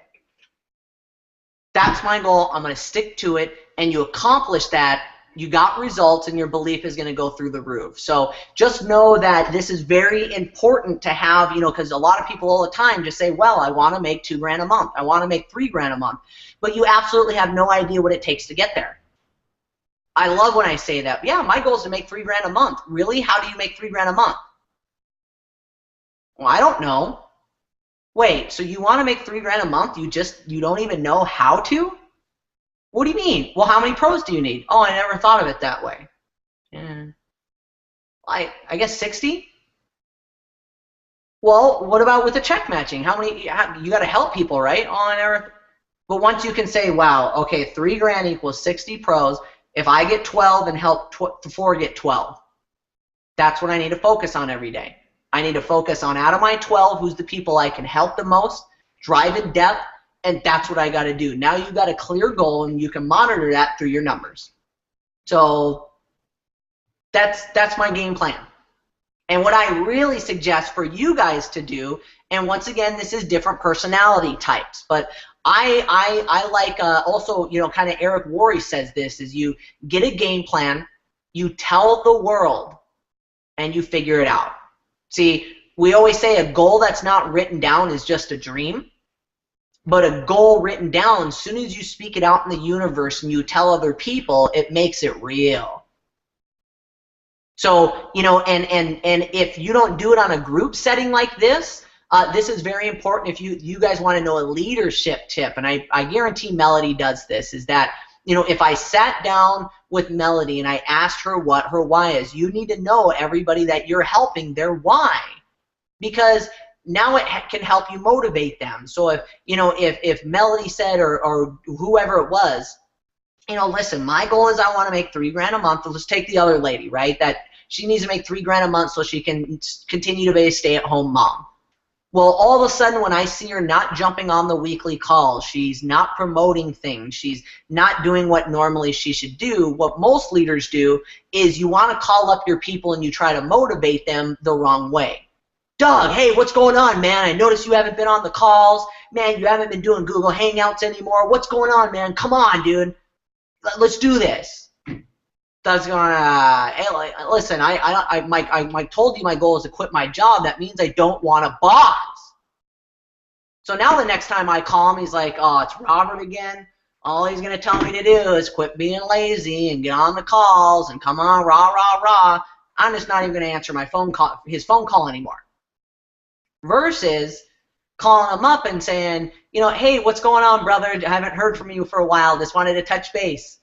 That's my goal. I'm going to stick to it, and you accomplish that, you got results, and your belief is going to go through the roof. So just know that this is very important to have, you know, because a lot of people all the time just say, well, I want to make $2,000 a month. I want to make $3,000 a month. But you absolutely have no idea what it takes to get there. I love when I say that. Yeah, my goal is to make $3,000 a month. Really? How do you make $3,000 a month? Well, I don't know. Wait, so you want to make $3 grand a month? You don't even know how to? What do you mean? Well, how many pros do you need? Oh, I never thought of it that way. Yeah. I guess 60. Well, what about with the check matching? You got to help people, right? Oh, I never. But once you can say, wow, okay, $3 grand equals 60 pros. If I get 12 and help 4 get 12, that's what I need to focus on every day. I need to focus on out of my 12, who's the people I can help the most, drive in depth, and that's what I got to do. Now you've got a clear goal, and you can monitor that through your numbers. So that's my game plan. And what I really suggest for you guys to do, and once again, this is different personality types, but I like also, you know, kind of Eric Worre says this, is you get a game plan, you tell the world, and you figure it out. See, we always say a goal that's not written down is just a dream, but a goal written down, as soon as you speak it out in the universe and you tell other people, it makes it real. So, you know, and if you don't do it on a group setting like this, this is very important if you guys want to know a leadership tip, and I guarantee Melody does this, is that, you know, if I sat down with Melody and I asked her what her why is, you need to know everybody that you're helping their why, because now it can help you motivate them. So if, you know, if Melody said, or whoever it was, you know, listen, my goal is I want to make $3 grand a month. Let's take the other lady, right? That she needs to make $3 grand a month so she can continue to be a stay-at-home mom. Well, all of a sudden when I see her not jumping on the weekly calls, she's not promoting things, she's not doing what normally she should do, what most leaders do is you want to call up your people and you try to motivate them the wrong way. Doug, hey, what's going on, man? I noticed you haven't been on the calls. Man, you haven't been doing Google Hangouts anymore. What's going on, man? Come on, dude. Let's do this. Doug's going, hey, listen, I told you my goal is to quit my job. That means I don't want a boss. So now the next time I call him, he's like, oh, it's Robert again. All he's going to tell me to do is quit being lazy and get on the calls and come on, rah, rah, rah. I'm just not even going to answer his phone call anymore. Versus calling him up and saying, you know, hey, what's going on, brother? I haven't heard from you for a while. Just wanted to touch base.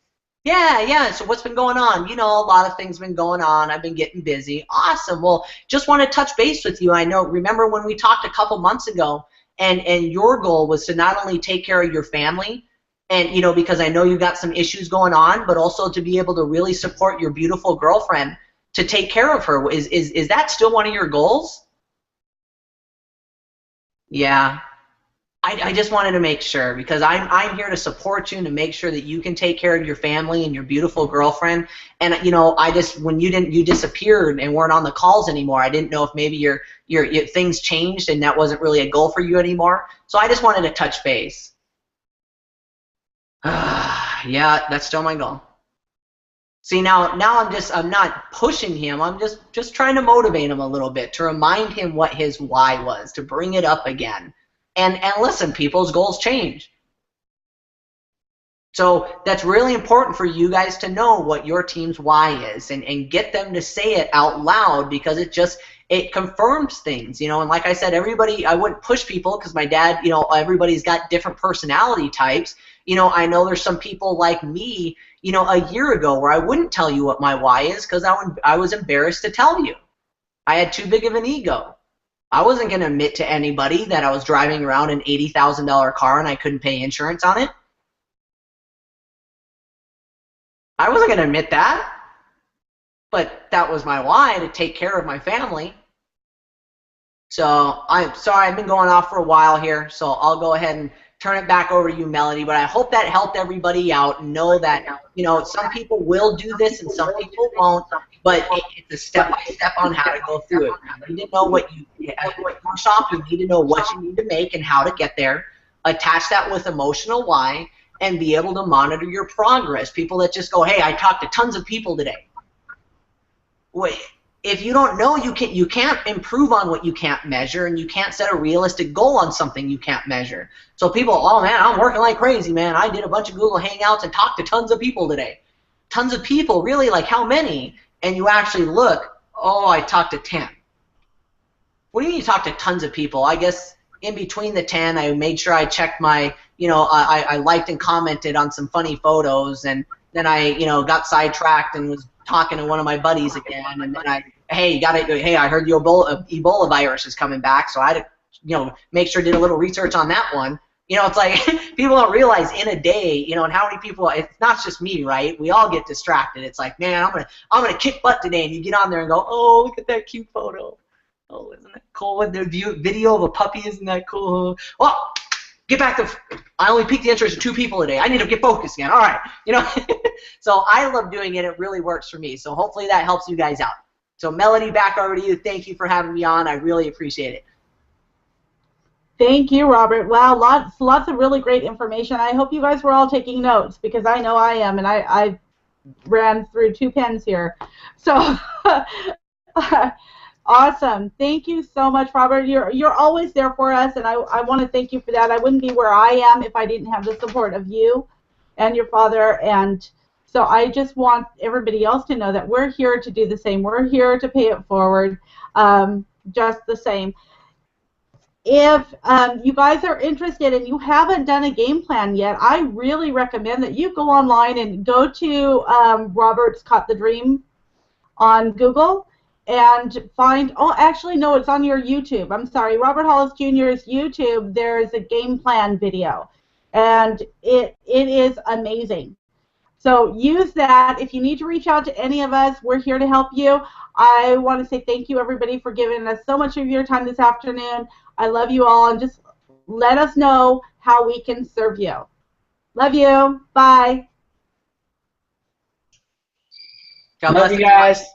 Yeah, so what's been going on? You know, a lot of things been going on. I've been getting busy. Awesome. Well, just want to touch base with you. I know, remember when we talked a couple months ago, and your goal was to not only take care of your family, and, you know, because I know you got some issues going on, but also to be able to really support your beautiful girlfriend, to take care of her. Is that still one of your goals? Yeah. I just wanted to make sure, because I'm here to support you and to make sure that you can take care of your family and your beautiful girlfriend. And, you know, when you disappeared and weren't on the calls anymore, I didn't know if maybe your things changed and that wasn't really a goal for you anymore. So I just wanted to touch base. Yeah, that's still my goal. See, now I'm not pushing him. I'm just trying to motivate him a little bit, to remind him what his why was, to bring it up again. And listen, people's goals change. So that's really important for you guys to know what your team's why is, and get them to say it out loud, because it confirms things, you know. And like I said, I wouldn't push people, because my dad, you know, everybody's got different personality types. You know, I know there's some people like me, you know, a year ago where I wouldn't tell you what my why is, because I was embarrassed to tell you. I had too big of an ego. I wasn't going to admit to anybody that I was driving around an $80,000 car and I couldn't pay insurance on it. I wasn't going to admit that. But that was my why, to take care of my family. So I'm sorry, I've been going off for a while here, so I'll go ahead and turn it back over to you, Melody. But I hope that helped everybody out, and know that, you know, some people will do this and some people won't, but it's a step-by-step on how to go through it. You need to know what you need to know what you need to make and how to get there. Attach that with emotional why, and be able to monitor your progress. People that just go, hey, I talked to tons of people today. Wait, if you don't know, you can't improve on what you can't measure, and you can't set a realistic goal on something you can't measure. So people, oh man, I'm working like crazy, man. I did a bunch of Google Hangouts and talked to tons of people today. Tons of people, really? Like how many? And you actually look, oh, I talked to 10. What do you mean you talked to tons of people? I guess in between the 10, I made sure I checked my, I liked and commented on some funny photos, and then I, got sidetracked and was talking to one of my buddies again, and then hey, I heard the Ebola virus is coming back, so I had to, make sure I did a little research on that one. It's like people don't realize in a day, and how many people. It's not just me, right? We all get distracted. It's like, man, I'm gonna kick butt today, and you get on there and go, oh, look at that cute photo. Oh, isn't that cool? And the video of a puppy, isn't that cool? Well, get back to. I only piqued the interest of 2 people today. I need to get focused again. All right, So I love doing it. It really works for me. So hopefully that helps you guys out. So Melody, back over to you. Thank you for having me on. I really appreciate it. Thank you, Robert. Wow, lots of really great information. I hope you guys were all taking notes, because I know I am, and I ran through 2 pens here. So awesome. Thank you so much, Robert. You're always there for us, and I want to thank you for that. I wouldn't be where I am if I didn't have the support of you and your father, and so I just want everybody else to know that we're here to do the same. We're here to pay it forward, just the same. If you guys are interested and you haven't done a game plan yet, I really recommend that you go online and go to Robert's Caught the Dream on Google and find, oh, actually, no, it's on your YouTube. I'm sorry, Robert Hollis Jr.'s YouTube, there's a game plan video, and it is amazing. So use that. If you need to reach out to any of us, we're here to help you. I want to say thank you, everybody, for giving us so much of your time this afternoon. I love you all, and just let us know how we can serve you. Love you. Bye. God Love bless you guys.